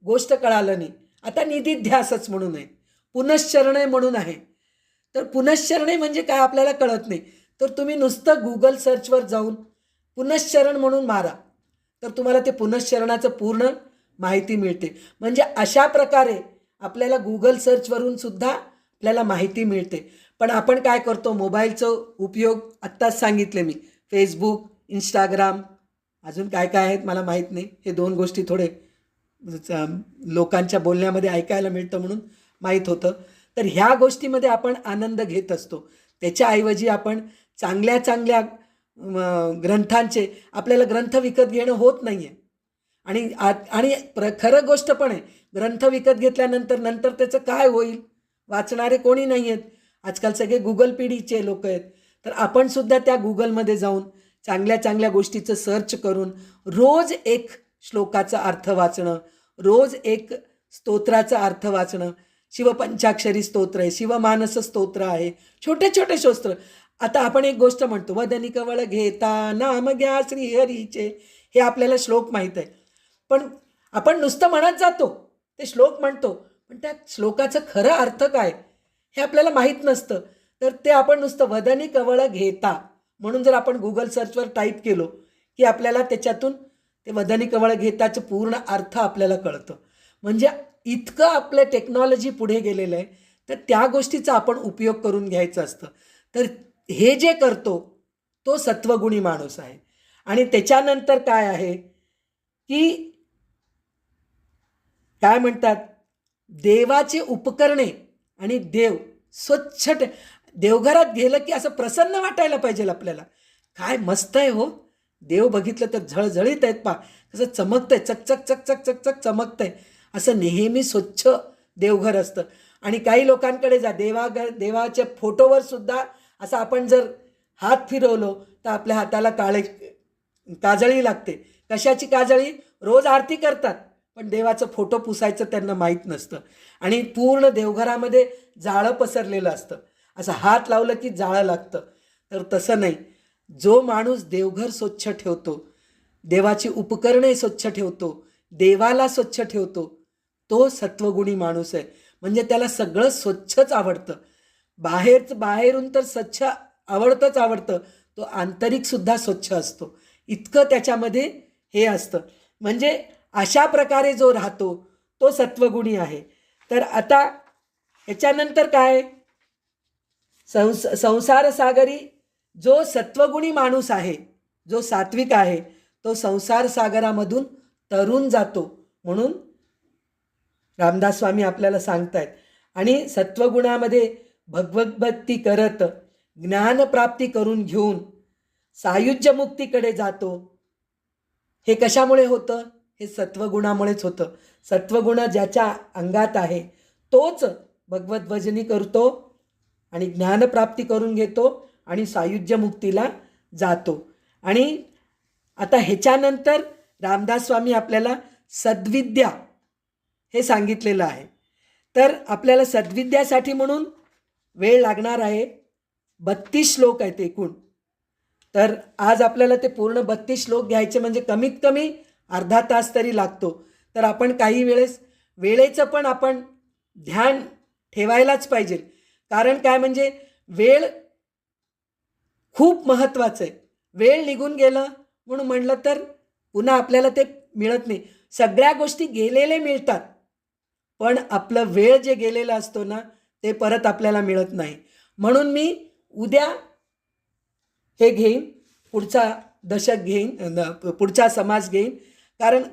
A: गोष्ट कळालं नाही. आता निधिध्यासच म्हणून आहे, पुनश्चरणे म्हणून आहे. तर पुनश्चरणे म्हणजे काय आपल्याला कळत नाही. तर तुम्ही नुसतं गुगल सर्चवर जाऊन पुनश्चरण म्हणून मारा तर तुम्हाला ते पुनश्चरणाचं पूर्ण माहिती मिळते. म्हणजे अशा प्रकारे आपल्याला गुगल सर्चवरून सुद्धा आपल्याला माहिती मिळते. पण आपण काय करतो, मोबाईलचं उपयोग आत्ताच सांगितले मी, फेसबुक, इंस्टाग्राम, अजून काय काय आहेत मला माहीत नाही. हे 2 गोष्टी थोडे लोकांच्या बोलण्यामध्ये ऐकायला मिळतं म्हणून माहीत होतं. तर ह्या गोष्टीमध्ये आपण आनंद घेत असतो. त्याच्याऐवजी आपण चांगल्या चांगल्या ग्रंथांचे, आपल्याला ग्रंथ विकत घेणं होत नाही आहे. आणि खरं गोष्ट पण आहे, ग्रंथ विकत घेतल्यानंतर नंतर त्याचं काय होईल, वाचणारे कोणी नाही आहेत. आजकाल सगळे गुगल पिढीचे लोक आहेत. तर आपण सुद्धा त्या गुगलमध्ये जाऊन चांगल्या चांगल्या गोष्टीचं सर्च करून रोज एक श्लोकाचा अर्थ वाचणं, रोज एक स्तोत्राचा अर्थ वाचणं. शिवपंचाक्षरी स्तोत्र आहे, शिवमानस स्तोत्र आहे, छोटे छोटे स्तोत्र. आता आपण एक गोष्ट म्हणतो, वदनी कवळ घेता नाम घ्या श्रीहरीचे, हे आपल्याला श्लोक माहीत आहे. पण आपण नुसतं म्हणत जातो, ते श्लोक म्हणतो, पण त्या श्लोकाचं खरं अर्थ काय हे आपल्याला माहीत नसतं. तर ते आपण नुसतं वदनी कवळ घेता म्हणून जर आपण गुगल सर्चवर टाईप केलो की आपल्याला त्याच्यातून ते वदनी कवळ घेताचं पूर्ण अर्थ आपल्याला कळतं. म्हणजे इतकं आपलं टेक्नॉलॉजी पुढे गेलेलं आहे. तर त्या गोष्टीचा आपण उपयोग करून घ्यायचं असतं. तर हे जे करतो तो सत्वगुणी माणूस आहे. आणि त्याच्यानंतर काय आहे की काय म्हणतात, देवाचे उपकरणे आणि देव स्वच्छ देवघरात गेलं की असं प्रसन्न वाटायला पाहिजे आपल्याला. काय मस्त आहे हो, देव बघितलं तर झळझळीत आहेत, पा कसं चमकतंय, चकचक चकचक चकचक चमकतंय. असं नेहमी स्वच्छ देवघर असतं. आणि काही लोकांकडे जा, देवाच्या फोटोवर सुद्धा असं आपण जर हात फिरवलो तर आपल्या हाताला काजळी लागते. कशाची काजळी, रोज आरती करतात पण देवाचं फोटो पुसायचं त्यांना माहीत नसतं. आणि पूर्ण देवघरामध्ये जाळं पसरलेलं असतं, असं हात लावलं की जाळं लागतं. तर तसं नाही, जो माणूस देवघर स्वच्छ ठेवतो, देवाची उपकरणे स्वच्छ ठेवतो, देवाला स्वच्छ ठेवतो, तो सत्वगुणी माणूस आहे. म्हणजे त्याला सगळं स्वच्छच आवडतं. बाहेरून तर स्वच्छ आवडतं, तो आंतरिकसुद्धा स्वच्छ असतो. इतकं त्याच्यामध्ये हे असतं. म्हणजे अशा प्रकारे जो राहतो तो सत्वगुणी आहे. तर आता ह्याच्यानंतर काय, संसार सागरी जो सत्वगुणी माणूस आहे, जो सात्विक आहे, तो संसार सागरामधून तरून जातो म्हणून रामदास स्वामी आपल्याला सांगतायत. आणि सत्वगुणामध्ये भगवद्भक्ती करत ज्ञानप्राप्ती करून घेऊन सायुज्य मुक्तीकडे जातो. हे कशामुळे होतं, हे सत्वगुणामुळेच होतं. सत्वगुण ज्याच्या अंगात आहे तोच भगवत भजनी करतो आणि ज्ञानप्राप्ती करून घेतो आणि सायुज्य मुक्तीला जातो. आणि आता ह्याच्यानंतर रामदास स्वामी आपल्याला सद्विद्या हे सांगितलेलं आहे. तर आपल्याला सद्विद्यासाठी म्हणून वेळ लागणार आहे. 32 श्लोक आहेत एकूण. तर आज आपल्याला ते पूर्ण 32 श्लोक घ्यायचे म्हणजे कमीत कमी अर्धा तास तरी लागतो. तर आपण काही वेळेस वेळेचं पण आपण ध्यान ठेवायलाच पाहिजे. कारण काय म्हणजे वेळ खूप महत्त्वाचं आहे. वेळ निघून गेलं म्हणून म्हणलं तर पुन्हा आपल्याला ते मिळत नाही. सगळ्या गोष्टी गेलेले मिळतात, पण आपलं वेळ जे गेलेला असतो ना ते परत आपल्याला मिळत नाही. म्हणून मी उद्या हे घेईन, पुढचा दशक घेईन, पुढचा समास घेईन. कारण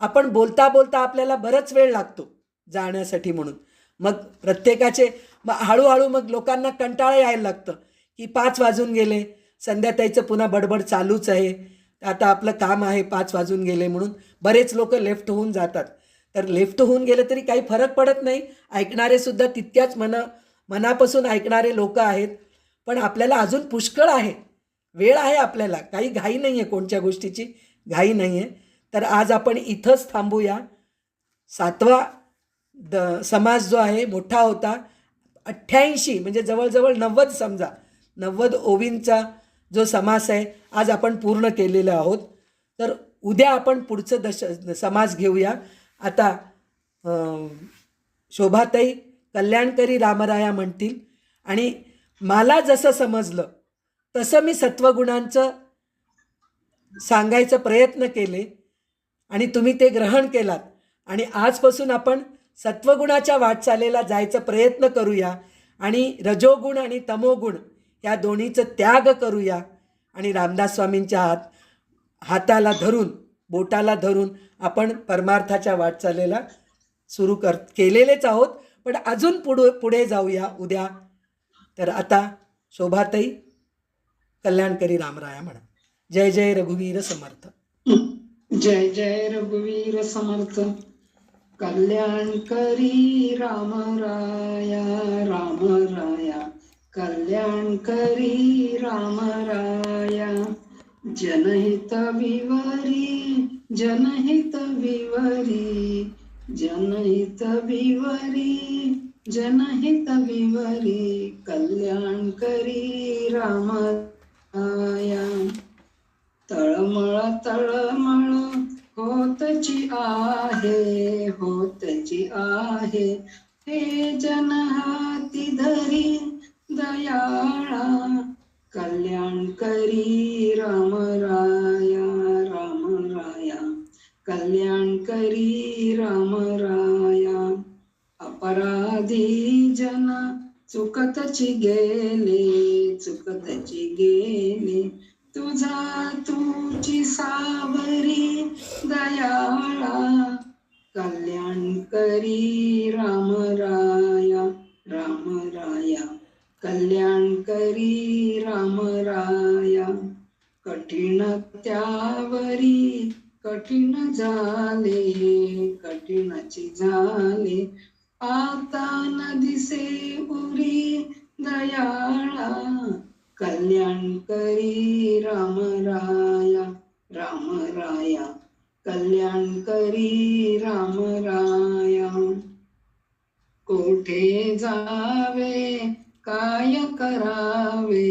A: आपण बोलता बोलता आपल्याला बरंच वेळ लागतो जाण्यासाठी. म्हणून मग प्रत्येकाचे हळूहळू मग लोकांना कंटाळा यायला लागतं की 5 वाजून गेले, संध्याताईचं पुन्हा बडबड चालूच आहे, आता आपलं काम आहे, 5 वाजून गेले म्हणून बरेच लोक लेफ्ट होऊन जातात. तर लेफ्ट होऊन गेले तरी काही फरक पडत नाही. ऐकणारेसुद्धा तितक्याच मनापासून ऐकणारे लोक आहेत. पण आपल्याला अजून पुष्कळ आहे, वेळ आहे, आपल्याला काही घाई नाही आहे, कोणत्या गोष्टीची घाई नाही आहे. तर आज आपण इथंच थांबूया. 7वा समास जो आहे मोठा होता. 88 म्हणजे जवळजवळ 90 समजा, 90 ओवींचा जो समास आहे आज आपण पूर्ण केलेला आहोत. तर उद्या आपण पुढचं समास घेऊया. आता शोभाताई कल्याणकरी रामराया म्हणतील आणि मला जसं समजलं तसं मी सत्वगुणांचं सांगायचा प्रयत्न केले आणि तुम्ही ते ग्रहण केलात. आणि आजपासून आपण सत्वगुणाच्या वाटचालीला जायचा प्रयत्न करूया आणि रजोगुण आणि तमोगुण या दोन्हीचं त्याग करूया. आणि रामदास स्वामींच्या हाताला धरून, बोटाला धरून आपण परमार्थाच्या वाटचालीला सुरू केलेलेच आहोत, पण अजून पुढे जाऊया उद्या. तर आता शोभाताई कल्याणकरी रामराया म्हणा. जय जय रघुवीर समर्थ.
B: जय जय रघुवीर समर्थ. कल्याणकरी राम राया, राम राया कल्याणकरी राम राया. जनहित विवरी, जनहित विवरी, जनहित विवरी, जनहित विवरी कल्याणकरी राम राया. तळमळ तळमळ होतची आहे, होतची आहे, हे जन हाती धरी दयाळा. कल्याणकरी राम राया, राम राया कल्याणकरी राम राया. अपराधी जन चुकतची गेले, चुकतची गेले, तुझी सावरी दयाळा. कल्याणकरी राम राया, राम राया कल्याणकरी राम राया. कठीण त्यावरी कठीण झाले, कठीणची झाले, आता न दिसे उरी दयाळा. कल्याणकरी राम राया, राम राया कल्याणकरी राम राया. कोठे जावे काय करावे,